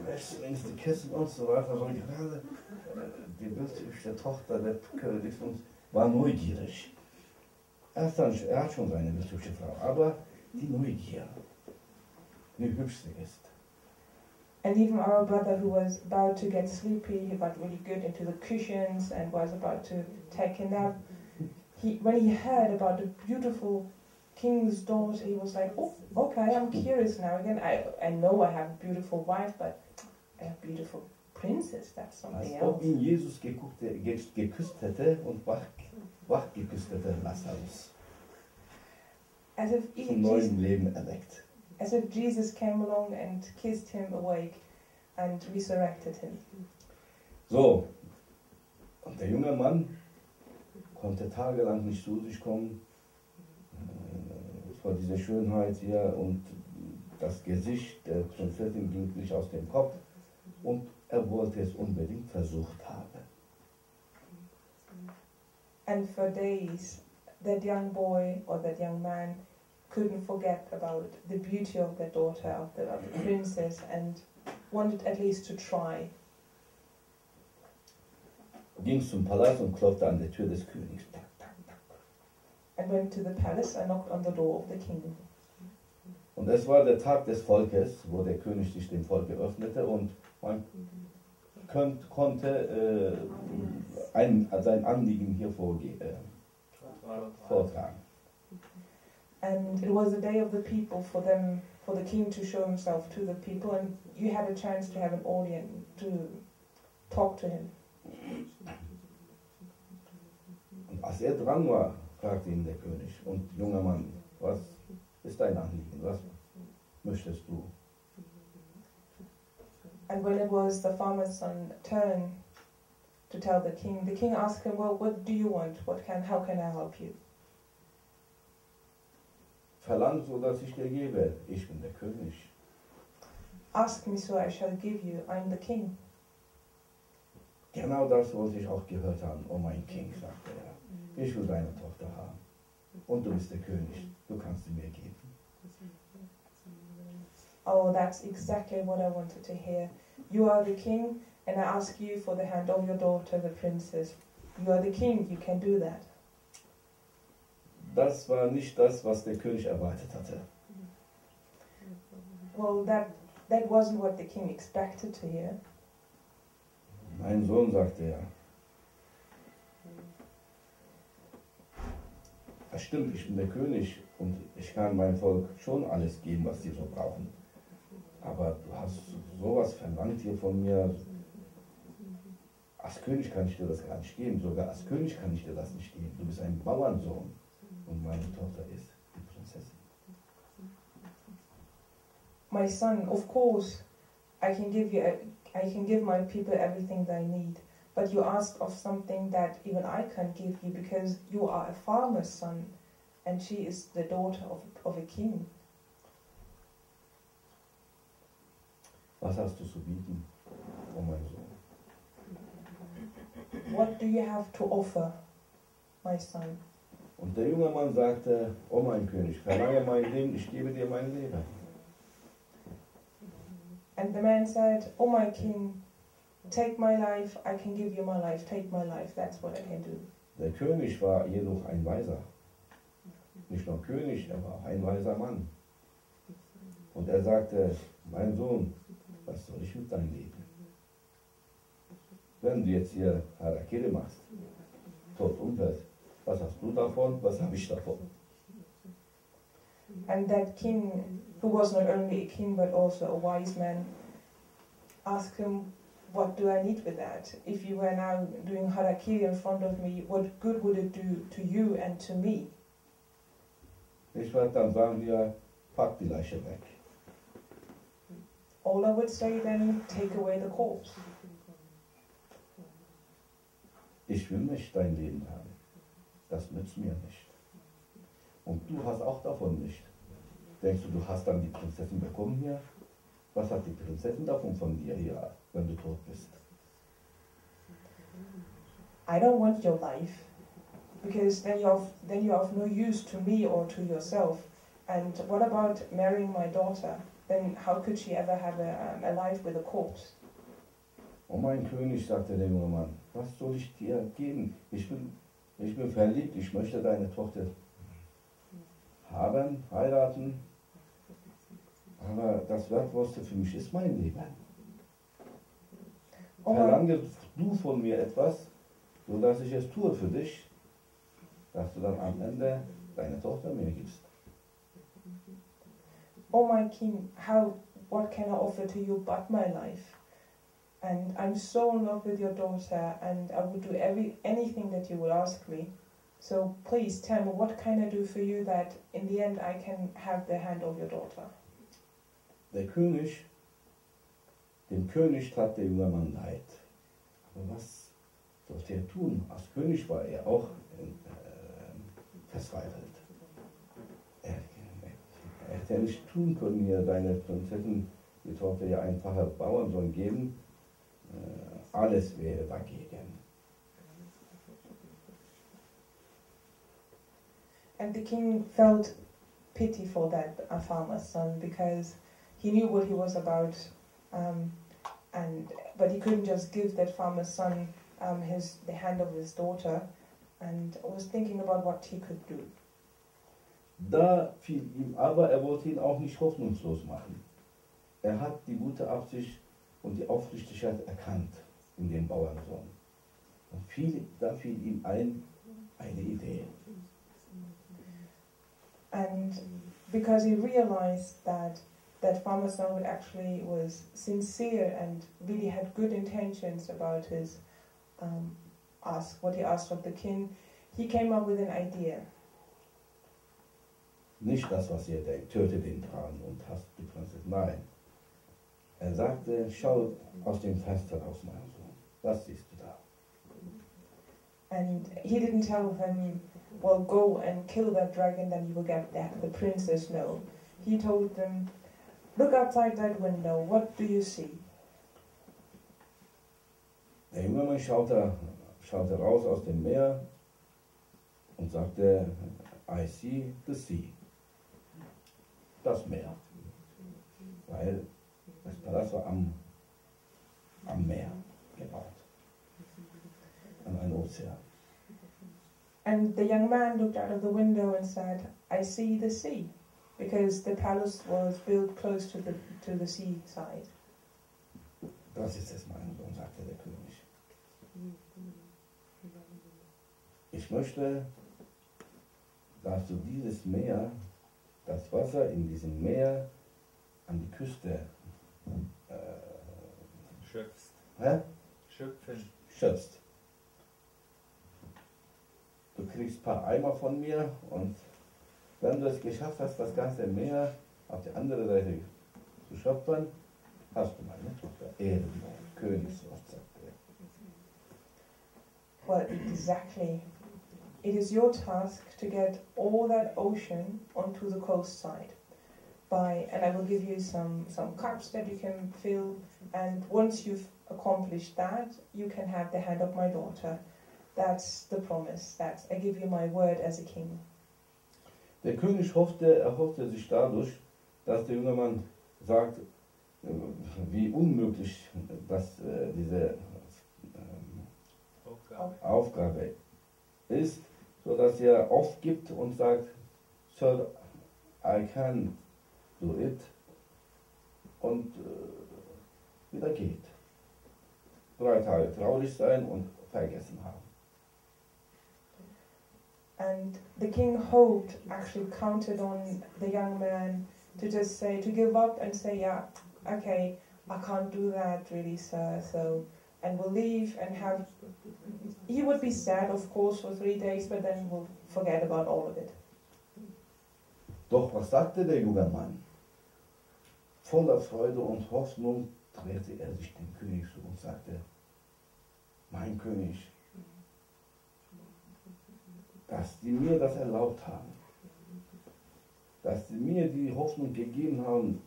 Rechts, links die Kissen und so weiter, war gerade die bildhübsche Tochter des Königs und war neugierig. Er hat schon seine bildhübsche Frau, aber die Neugier, wie hübsch sie ist. And even our brother, who was about to get sleepy, he got really good into the cushions and was about to take a nap. When he heard about the beautiful king's daughter, he was like, oh, okay, I'm curious now again. I know I have a beautiful wife, but a beautiful princess, that's something Als ob else. ihn Jesus geküsst hätte und wach geküsst hätte, Lazarus. As if, Zum neuen Leben erweckt. as if Jesus came along and kissed him awake and resurrected him. So, und der junge Mann konnte tagelang nicht zu sich kommen vor dieser Schönheit hier und das Gesicht der Prinzessin ging nicht aus dem Kopf und er wollte es unbedingt versucht haben. And for days, that young boy or that young man couldn't forget about the beauty of their daughter, of the princess, and wanted at least to try. Ging zum Palast und klopfte an der Tür des Königs. Tak, tak, tak. And went to the palace and knocked on the door of the king. Und es war der Tag des Volkes, wo der König sich dem Volk öffnete und man konnte sein Anliegen hier vortragen. And it was the day of the people for the king to show himself to the people, and you had a chance to have an audience to talk to him. Und als er dran war, fragte ihn der König, und junger Mann, was ist dein Anliegen, was möchtest du? And when it was the farmer's son's turn to tell the king asked him, well, what do you want? How can I help you? Verlang so, dass ich dir gebe, ich bin der König. Ask me so I shall give you, I'm the king. Genau das wollte ich auch gehört haben, oh mein King, sagte er. Ich will deine Tochter haben. Und du bist der König, du kannst sie mir geben. Oh, that's exactly what I wanted to hear. You are the king, and I ask you for the hand of your daughter, the princess. You are the king, you can do that. Das war nicht das, was der König erwartet hatte. Well, that wasn't what the king expected to hear. Mein Sohn, sagte er. Das stimmt, ich bin der König und ich kann meinem Volk schon alles geben, was sie so brauchen. Aber du hast sowas verlangt hier von mir. Als König kann ich dir das gar nicht geben. Sogar als König kann ich dir das nicht geben. Du bist ein Bauernsohn und meine Tochter ist die Prinzessin. My son, of course, I can give my people everything they need. But you asked of something that even I can't give you because you are a farmer's son and she is the daughter of a king. Was hast du zu bieten, oh mein Sohn? What do you have to offer, my son? Und der junge Mann sagte, oh mein König, verlange mein Leben, ich gebe dir mein Leben. And the man said, oh my king, take my life, I can give you my life, take my life, that's what I can do. Der König war jedoch ein Weiser. Nicht nur König, er war auch ein weiser Mann. Und er sagte, mein Sohn, was soll ich mit deinem Leben? Wenn du jetzt hier Harakiri machst, tot umfällst, was hast du davon, was habe ich davon? And that king, who was not only a king but also a wise man, asked him, what do I need with that? If you were now doing harakiri in front of me, what good would it do to you and to me? Ich werde dann sagen, ja, pack die Leiche weg. All I would say then, take away the corpse. Ich will nicht dein Leben haben. Das nützt mir nicht. Und du hast auch davon nicht. Denkst du, du hast dann die Prinzessin bekommen hier? Was hat die Prinzessin davon von dir hier, wenn du tot bist? I don't want your life, because then you're of no use to me or to yourself. And what about marrying my daughter? Then how could she ever have a life with a corpse? Oh mein König, sagte der junge Mann, was soll ich dir geben? Ich bin verliebt, ich möchte deine Tochter haben, heiraten. Aber das Wertvollste für mich ist mein Leben. Verlange du von mir etwas, sodass ich es tue für dich, dass du dann am Ende deine Tochter mir gibst. "Oh my king, what can I offer to you but my life? And I'm so in love with your daughter, and I would do anything that you will ask me. So please tell me, what can I do for you that in the end I can have the hand of your daughter?" Dem König tat der junge Mann leid. Aber was sollte er tun? Als König war er auch verzweifelt. Er hätte ja nicht tun können, mir deine Prinzessin, die Tochter, ja einfacher Bauernsohn geben. Alles wäre dagegen. And the king felt pity for that farmer's son, because he knew what he was about, but he couldn't just give that farmer's son the hand of his daughter, and was thinking about what he could do. Da fiel ihm aber, er wollte ihn auch nicht hoffnungslos machen. Er hat die gute Absicht und die Aufrichtigkeit erkannt in dem Bauernsohn. Und da fiel ihm eine Idee. And because he realized that farmer's son actually was sincere and really had good intentions about his what he asked of the king, he came up with an idea. Nicht das, was ihr denkt, töte den Tyrannen und hasst die Prinzessin. Nein. Er sagte, schau aus dem Fenster raus, mein Sohn. Was siehst du da? And he didn't tell him, well, go and kill that dragon, then you will get the princess. No. He told them, look outside that window, what do you see? Der junge Mann schaute raus aus dem Meer und sagte, I see the sea. Das Meer. Weil das Palast war am Meer gebaut. An einen Ozean. And the young man looked out of the window and said, I see the sea, because the palace was built close to the seaside. Das ist es, mein Sohn, sagte der König. Ich möchte, dass du dieses Meer, das Wasser in diesem Meer an die Küste schöpfst. Du kriegst ein paar Eimer von mir und wenn du es geschafft hast, das ganze Meer auf die andere Seite zu schöpfen, hast du meine Tochter Ehrenwort, Königswort, sagt er. Well, exactly. It is your task to get all that ocean onto the coast side. And I will give you some cups that you can fill, and once you've accomplished that, you can have the hand of my daughter. That's the promise. I give you my word as a king. Der König erhoffte sich dadurch, dass der junge Mann sagt, wie unmöglich diese Aufgabe ist, sodass er aufgibt und sagt, Sir, I can do it, und wieder geht. 3 Tage traurig sein und vergessen haben. And the king actually counted on the young man to just to give up and say, yeah, okay, I can't do that really, sir, and we'll leave and he would be sad, of course, for 3 days, but then we'll forget about all of it. Doch was sagte der junge Mann? Voller Freude und Hoffnung drehte er sich dem König zu und sagte, mein König, dass die mir das erlaubt haben, dass sie mir die Hoffnung gegeben haben,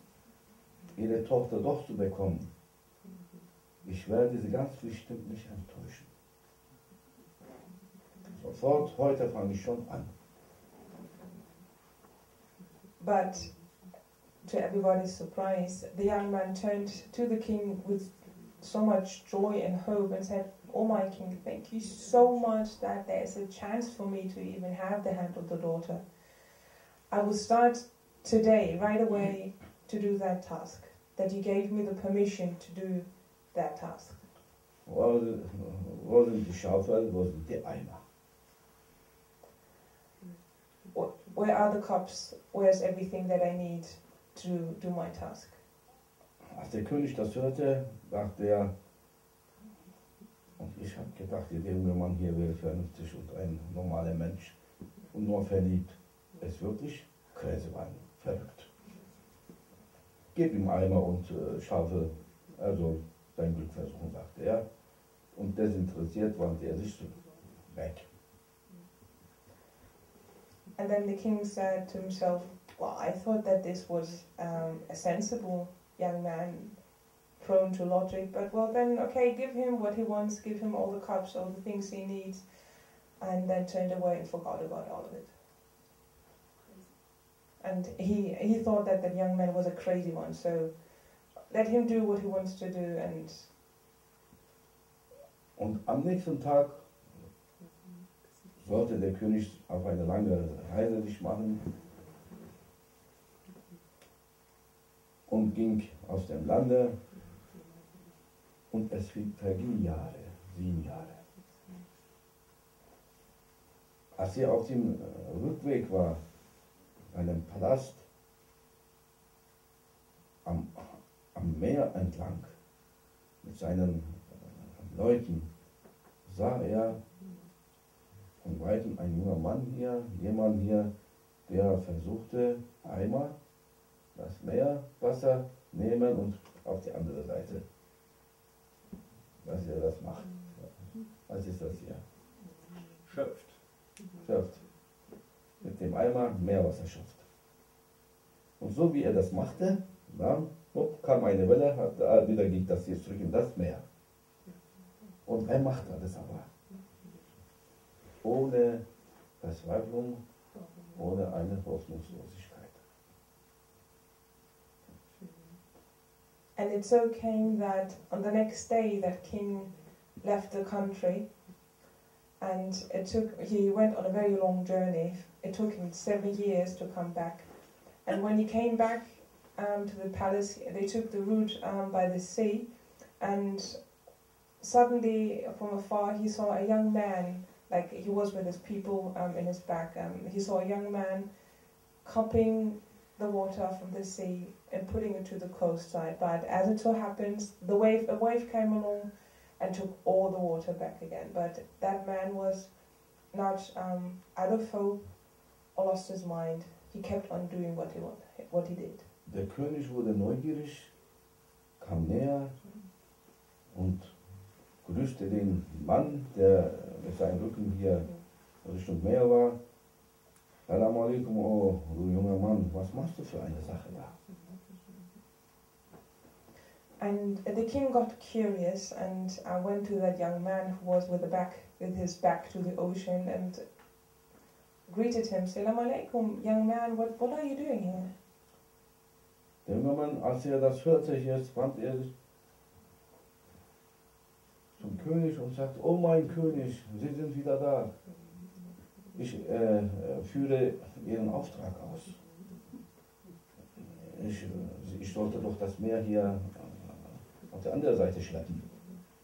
ihre Tochter doch zu bekommen. Ich werde sie ganz bestimmt nicht enttäuschen. Sofort, heute fange ich schon an. But to everybody's surprise, the young man turned to the king with so much joy and hope and said, oh my king, thank you so much that there's a chance for me to even have the hand of the daughter. I will start today, right away, to do that task, that you gave me the permission to do that task. Wo sind die Schaufel, wo sind die Eimer? Where are the cups? Where's everything that I need to do my task. Als der König das hörte, dachte er, und ich habe gedacht, der junge Mann hier wäre vernünftig und ein normaler Mensch und nur verliebt. Er ist wirklich crazy, verrückt. Gib ihm Eimer und schaffe, also sein Glück versuchen, sagte er. Und desinteressiert wandte er sich weg. And then the king said to himself, well, I thought that this was a sensible young man, prone to logic, but well then, okay, give him what he wants, give him all the cups, all the things he needs, and then turned away and forgot about all of it. And he thought that that young man was a crazy one, so let him do what he wants to do. Und am nächsten Tag sollte der König auf eine lange Reise sich machen und ging aus dem Lande und es vergingen Jahre, 7 Jahre. Als er auf dem Rückweg war, einem Palast am Meer entlang mit seinen Leuten, sah er von weitem ein junger Mann hier, jemand hier, der versuchte, Eimer, das Meerwasser nehmen und auf die andere Seite, dass er das macht. Was ist das hier? Schöpft. Schöpft. Mit dem Eimer Meerwasser schöpft. Und so wie er das machte, dann kam eine Welle, wieder ging das hier zurück in das Meer. Und er machte das aber. Ohne Verzweiflung, ohne eine Hoffnungslosigkeit. And it so came that on the next day that king left the country, and he went on a very long journey. It took him 7 years to come back. And when he came back to the palace, they took the route by the sea, and suddenly from afar he saw a young man, like he was with his people in his back. He saw a young man cupping the water from the sea and putting it to the coast side. But as it so happens, a wave came along and took all the water back again. But that man was not out of hope or lost his mind. He kept on doing what he did. Der König wurde neugierig, kam näher und grüßte den Mann, der mit seinem Rücken hier Richtung Meer war. Salam alaikum, oh du junger Mann, was machst du für eine Sache da? And the king got curious and went to that young man who was with his back to the ocean and greeted him. Salam alaikum, young man, what are you doing here? Der junge Mann, als er das hörte, jetzt wandte er sich zum König und sagte, oh mein König, Sie sind wieder da. Ich führe Ihren Auftrag aus. Ich sollte doch das Meer hier auf der anderen Seite schleppen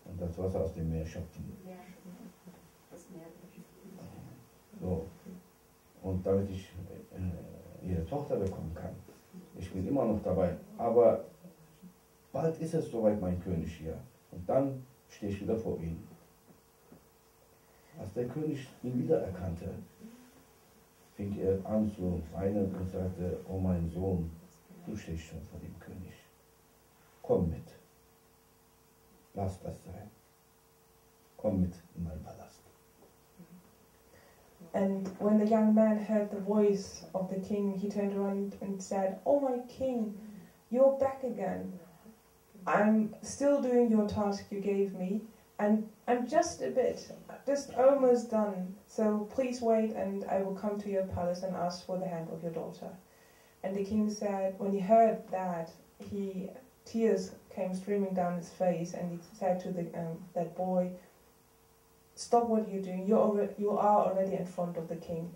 und das Wasser aus dem Meer schöpfen. So. Und damit ich Ihre Tochter bekommen kann. Ich bin immer noch dabei. Aber bald ist es soweit, mein König hier. Und dann stehe ich wieder vor Ihnen. Als der König ihn wiedererkannte, fing er an zu weinen und sagte, oh mein Sohn, du stehst schon vor dem König. Komm mit. Lass das sein. Komm mit in meinen Palast. And when the young man heard the voice of the king, he turned around and said, oh my king, you're back again. I'm still doing your task you gave me, and I'm just almost done. So please wait, and I will come to your palace and ask for the hand of your daughter. And the king said, when he heard that, tears came streaming down his face, and he said to that boy, stop what you're doing. You are already in front of the king.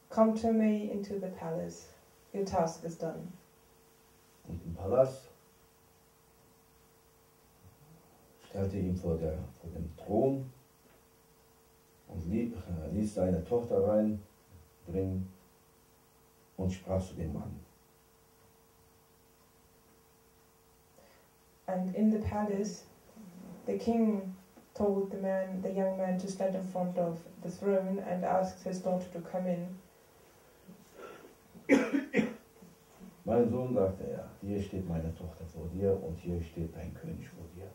Come to me into the palace. Your task is done. Und im Palast stellte ihn vor dem Thron und ließ seine Tochter reinbringen und sprach zu dem Mann. And in the palace, the king told the young man to stand in front of the throne and asked his daughter to come in. Mein Sohn, sagte er, hier steht meine Tochter vor dir und hier steht dein König vor dir.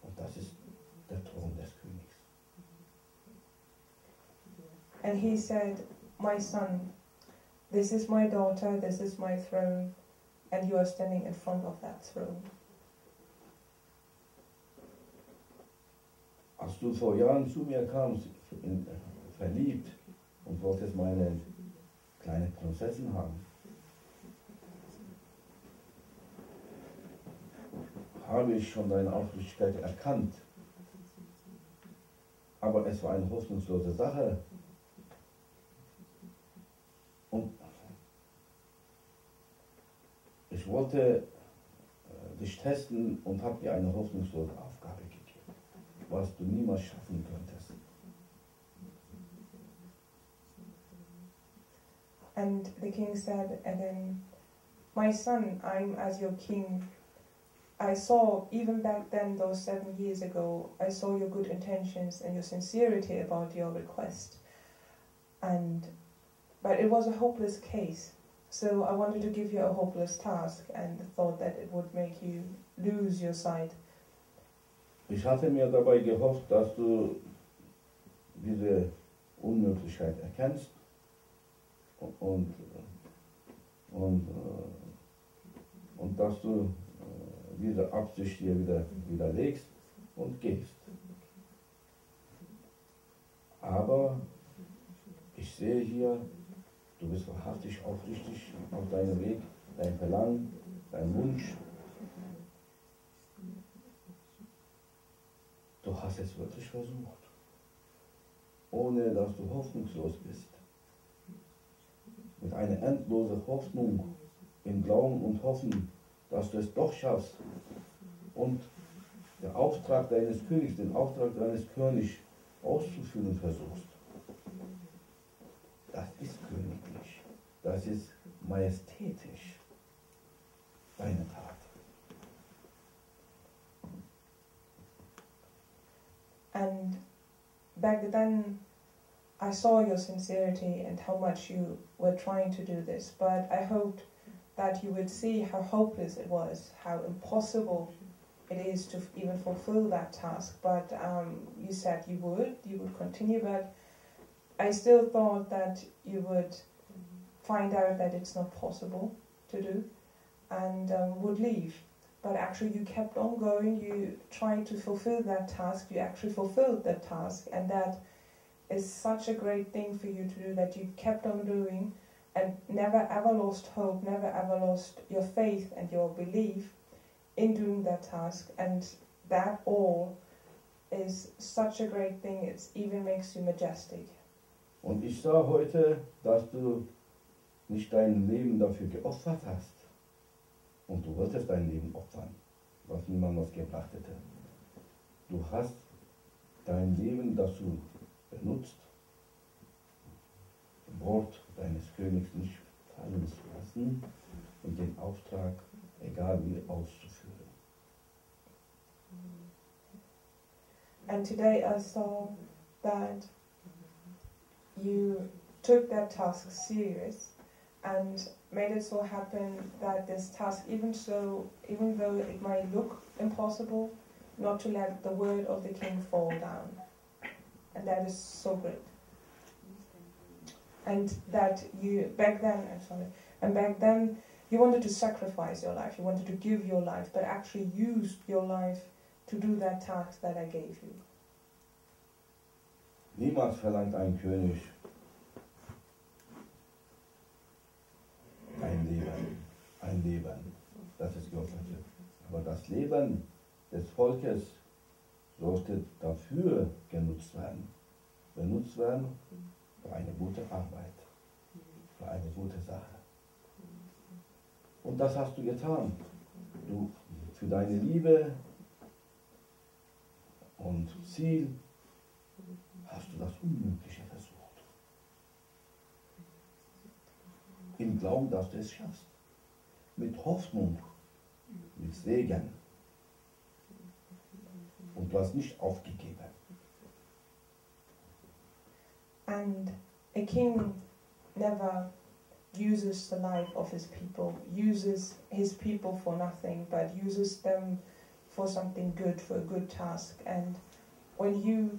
Und das ist der Thron des Königs. And he said, my son, this is my daughter, this is my throne, and you are standing in front of that throne. Als du vor Jahren zu mir kamst, verliebt und wolltest meine kleine Prinzessin haben, habe ich schon deine Aufrichtigkeit erkannt. Aber es war eine hoffnungslose Sache. Und ich wollte dich testen und habe dir eine hoffnungslose Aufgabe gegeben, was du niemals schaffen könntest. And the king said again, my son, I'm as your king. I saw, even back then, those 7 years ago, I saw your good intentions and your sincerity about your request. But it was a hopeless case. So I wanted to give you a hopeless task and thought that it would make you lose your sight. Ich hatte mir dabei gehofft, dass du diese Unmöglichkeit erkennst und dass du diese Absicht hier widerlegst und gehst. Aber ich sehe hier, du bist wahrhaftig aufrichtig auf deinem Weg, dein Verlangen, dein Wunsch. Du hast es wirklich versucht, ohne dass du hoffnungslos bist. Mit einer endlosen Hoffnung, im Glauben und Hoffen, dass du es doch schaffst und den Auftrag deines Königs auszuführen versuchst. Das ist königlich, das ist majestätisch, deine Tat. And back then, I saw your sincerity and how much you were trying to do this, but I hoped that you would see how hopeless it was, how impossible it is to even fulfill that task. But you said you would continue, but I still thought that you would find out that it's not possible to do and would leave. But actually you kept on going, you tried to fulfill that task, you actually fulfilled that task, and that is such a great thing for you to do, that you kept on doing and never ever lost hope, never ever lost your faith and your belief in doing that task. And that all is such a great thing, it even makes you majestic. Und ich sah heute, dass du nicht dein Leben dafür geopfert hast. Und du wolltest dein Leben opfern, was niemand was gebracht hätte. Du hast dein Leben dazu benutzt, das Wort deines Königs nicht fallen zu lassen und den Auftrag, egal wie, auszuführen. And today I saw that you took that task serious and made it so happen that this task, even though it might look impossible, not to let the word of the king fall down. And that is so great. And that back then you wanted to sacrifice your life, you wanted to give your life, but actually used your life to do that task that I gave you. Niemals verlangt ein König ein Leben, das ist göttlich. Aber das Leben des Volkes sollte dafür benutzt werden für eine gute Arbeit, für eine gute Sache. Und das hast du getan. Du für deine Liebe und Ziel hast du das Unmögliche versucht. Im Glauben, dass du es schaffst. Mit Hoffnung, mit Segen, Und du hast nicht aufgegeben. And a king never uses the life of his people, uses his people for nothing, but uses them for something good, for a good task. And when you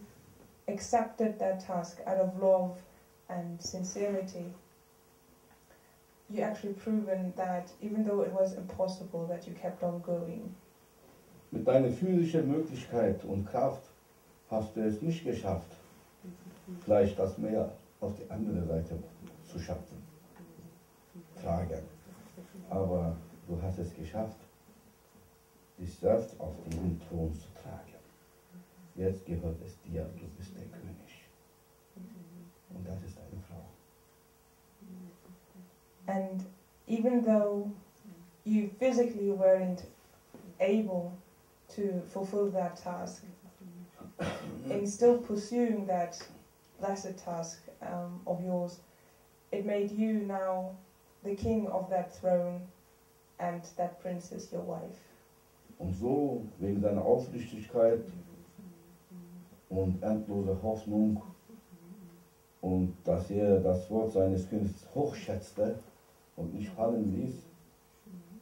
accepted that task out of love and sincerity, you actually proven that even though it was impossible, that you kept on going. Mit deiner physischen Möglichkeit und Kraft hast du es nicht geschafft, gleich das Meer auf die andere Seite zu schaffen, tragen. Aber du hast es geschafft, dich selbst auf diesen Thron zu tragen. Jetzt gehört es dir, du bist der König. Und das ist deine Frau. And even though you physically weren't able to fulfill that task, in still pursuing that blessed task of yours, it made you now the king of that throne and that princess your wife. Und so, wegen deiner Aufrichtigkeit und endloser Hoffnung und dass er das Wort seines Königs hochschätzte und nicht fallen ließ,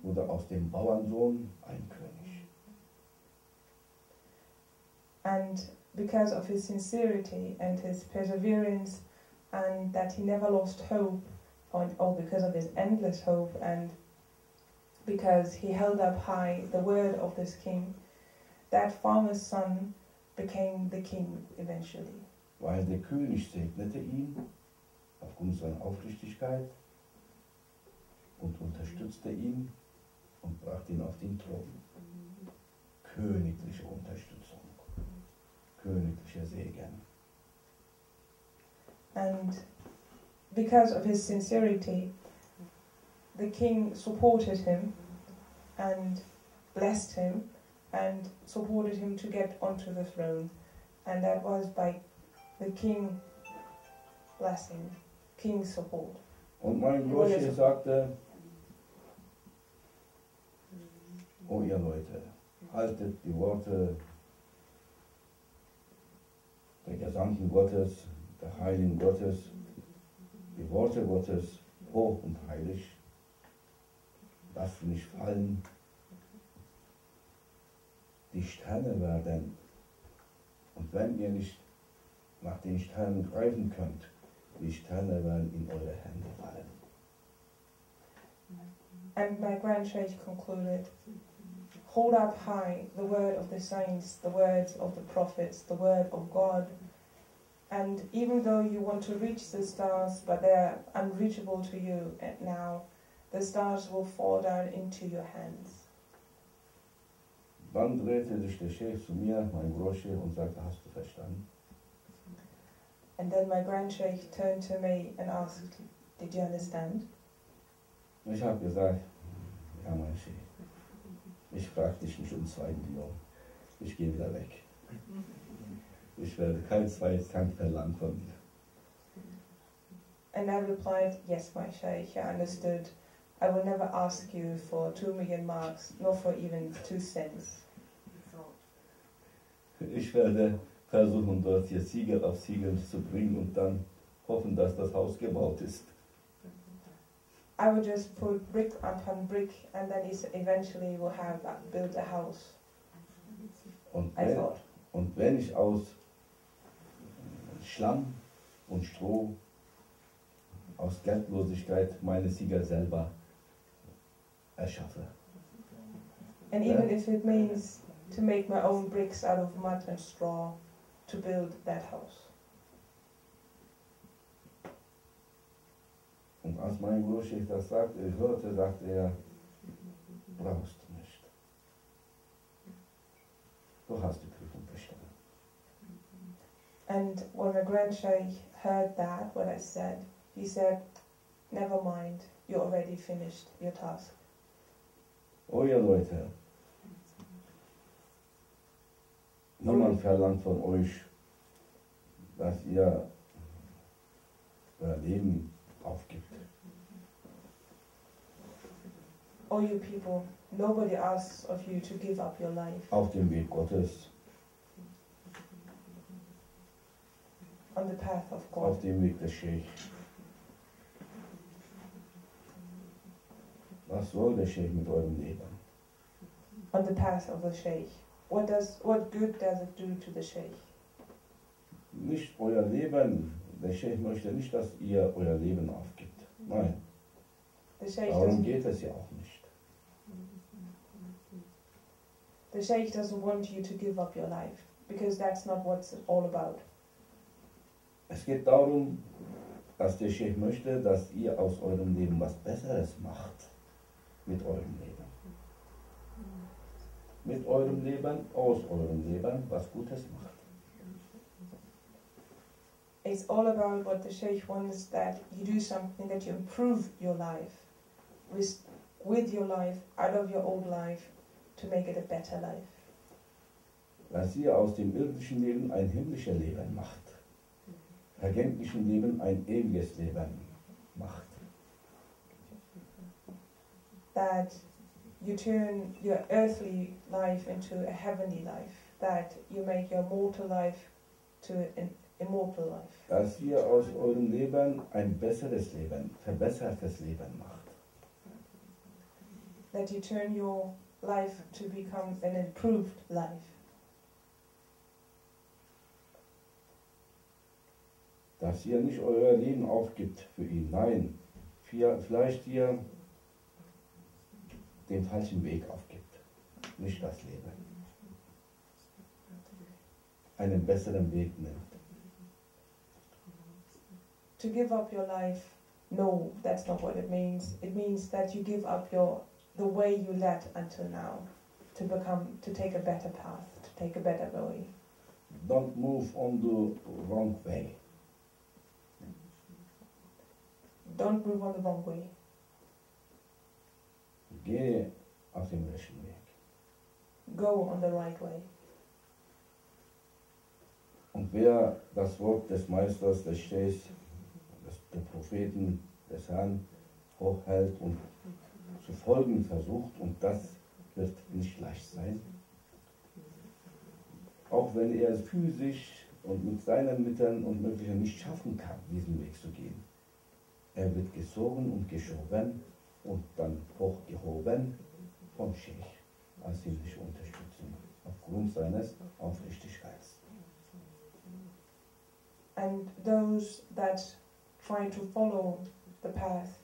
wurde aus dem Bauernsohn ein König. And because of his sincerity and his perseverance, and that he never lost hope, or because of his endless hope, and because he held up high the word of this king, that farmer's son became the king eventually. Weil der König segnete ihn aufgrund seiner Aufrichtigkeit und unterstützte ihn und brachte ihn auf den Thron. Königliche Unterstützung, königlicher Segen. And because of his sincerity, the king supported him and blessed him and supported him to get onto the throne. And that was by the king blessing, king's support. Und mein Große sagte, oh ihr Leute, haltet die Worte der Gesandten Gottes, der Heiligen Gottes, die Worte Gottes hoch und heilig. Lasst sie nicht fallen. Die Sterne werden, und wenn ihr nicht nach den Sternen greifen könnt, die Sterne werden in eure Hände fallen. And my Grand Sheikh concluded, hold up high the word of the saints, the words of the prophets, the word of God. And even though you want to reach the stars, but they're unreachable to you now, the stars will fall down into your hands. Dann drehte sich der Sheikh zu mir, mein Große, und sagte, hast du verstanden? And then my Grand Sheikh turned to me and asked, did you understand? Ich habe gesagt, ja mein Sheikh, ich frage dich nicht um 2 Millionen, ich gehe wieder weg. Ich werde kein zweites Tank verlangen von dir. And I replied, yes, my Sheikh, I understood. I will never ask you for 2 million marks, nor for even 2 cents. Ich werde versuchen, dort hier Siegel auf Siegel zu bringen und dann hoffen, dass das Haus gebaut ist. I would just put brick upon brick, and then eventually we'll have built a house. Und wenn ich aus Schlamm und Stroh, aus Geldlosigkeit meine Sieger selber erschaffe. And even if it means to make my own bricks out of mud and straw to build that house. Und als mein Große das hörte, sagte er, brauchst du nicht. Du hast die Prüfung bestanden. And when my Grand Sheikh heard that, what I said, he said, never mind, you already finished your task. Oh ihr Leute, niemand verlangt von euch, dass ihr euer Leben aufgibt. All you people, nobody asks of you to give up your life Auf dem Weg Gottes. on the path of God, auf dem Weg des Scheich. Was soll der Scheich mit eurem Leben? on the path of the Sheikh. What good does it do to the Sheikh? Nicht euer Leben. Der Scheich möchte nicht, dass ihr euer Leben aufgibt. Nein, The Sheikh darum doesn't, geht es ja auch nicht. the Sheikh doesn't want you to give up your life, because that's not what it's all about. Es geht darum, dass der Scheich möchte, dass ihr aus eurem Leben was Besseres macht. Mit eurem Leben. Mit eurem Leben, aus eurem Leben, was Gutes macht. It's all about what the Sheikh wants, that you do something, that you improve your life with your life, out of your old life, to make it a better life. Dass ihr aus dem irdischen Leben ein himmlisches Leben macht. Vergänglichen Leben ein ewiges Leben macht. That you turn your earthly life into a heavenly life, that you make your mortal life to an immortal life. Dass ihr aus eurem Leben ein besseres Leben, verbessertes Leben macht. That you turn your life to become an improved life. Dass ihr nicht euer Leben aufgibt für ihn. Nein, vielleicht ihr den falschen Weg aufgibt. Nicht das Leben. Einen besseren Weg nimmt. To give up your life, no, that's not what it means. It means that you give up the way you led until now, to take a better path, to take a better way. Don't move on the wrong way. Don't move on the wrong way. Gehe auf dem rechten Weg. Go on the right way. Und wer das Wort des Meisters, des Scheichs, der Propheten, des Herrn hochhält und zu folgen versucht, und das wird nicht leicht sein, auch wenn er es physisch und mit seinen Mitteln und Möglichen nicht schaffen kann, diesen Weg zu gehen. Er wird gezogen und geschoben und dann hochgehoben vom Scheich als himmlische Unterstützung aufgrund seines Aufrichtigkeits. And those that try to follow the path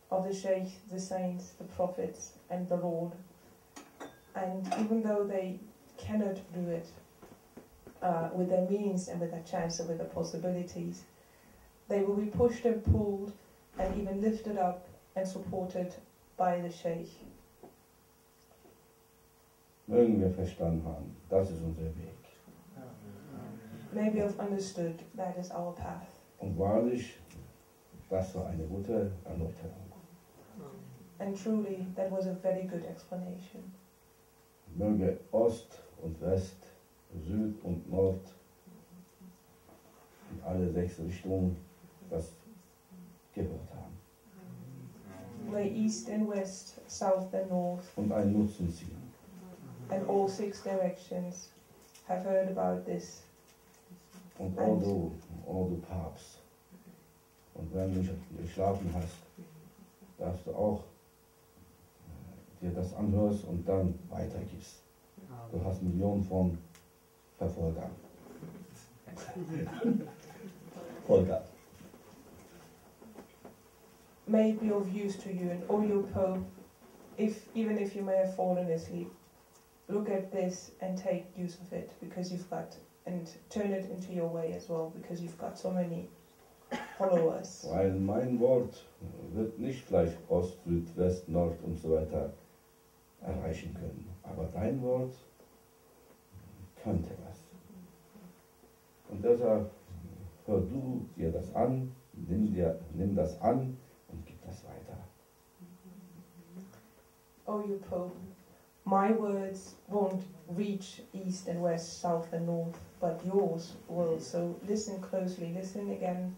of the Sheikh, the saints, the prophets, and the Lord, and even though they cannot do it with their means and with their chance and with their possibilities, they will be pushed and pulled and even lifted up and supported by the Sheikh. Mögen wir verstanden haben, das ist unser Weg. Maybe I've understood that is our path. Und wahrlich, das war eine gute Erläuterung. And truly, that was a very good explanation. Möge Ost und West, Süd und Nord, in alle 6 Richtungen das gehört haben. May East and West, South and North, Und einen Nutzen ziehen. and all 6 directions have heard about this. Und all du Papst. Und wenn du geschlafen hast, darfst du auch dir das anhörst und dann weitergibst. Du hast Millionen von Verfolgern. Folger. May it be of use to you, and all your Pope, even if you may have fallen asleep, look at this and take use of it, because you've got, and turn it into your way as well, because you've got so many followers. Weil mein Wort wird nicht vielleicht Ost, Süd, West, Nord und so weiter erreichen können. Aber dein Wort könnte was. Und deshalb hör du dir das an, nimm das an und gib das weiter. Oh, you Pope, my words won't reach east and west, south and north, but yours will. So listen closely, listen again,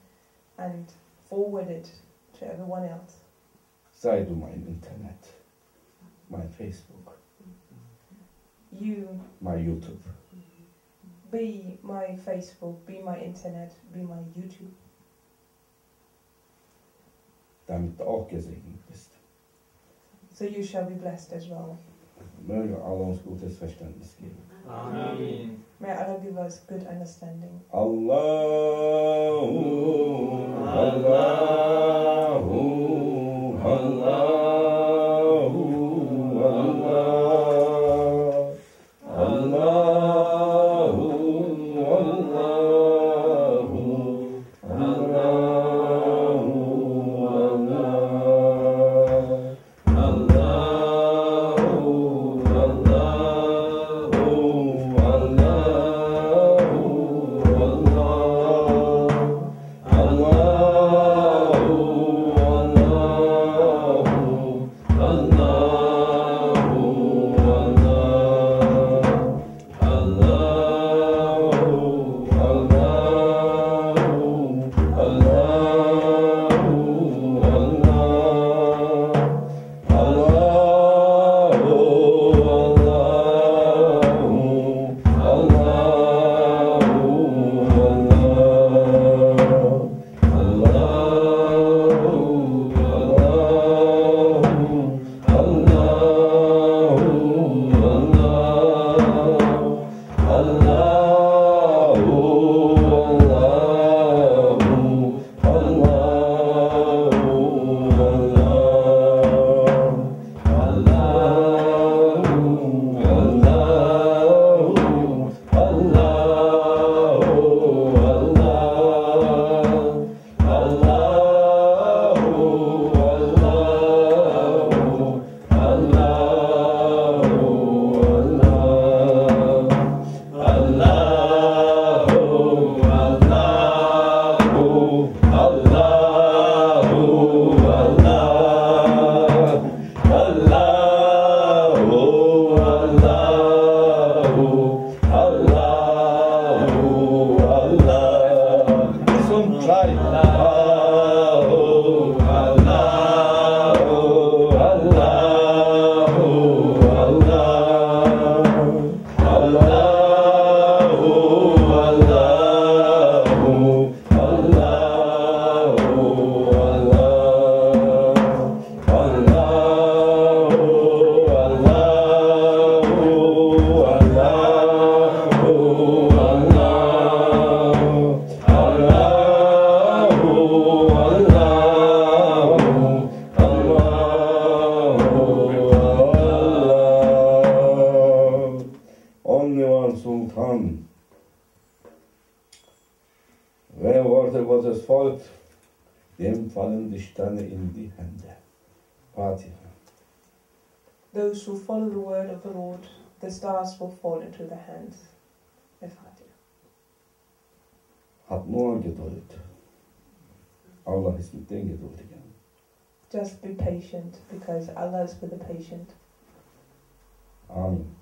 and forward it to everyone else. Sei du mein Internet, mein Facebook, You mein YouTube. be my Facebook, be my Internet, be my YouTube. Damit du auch gesegnet bist. So you shall be blessed as well. Möge Allah uns gutes Verständnis geben. Amen. May Allah give us good understanding. Allahu, Allahu, Allahu, Allah, Allahu, Allahu, Gottes folgt, dem fallen die Sterne in die Hände. Fatiha. Those who follow the word of the Lord, the stars will fall into their hands. Al-Fatiha. Hab nur Geduld. Allah ist mit den Geduldigen. Just be patient, because Allah is with the patient. Amen.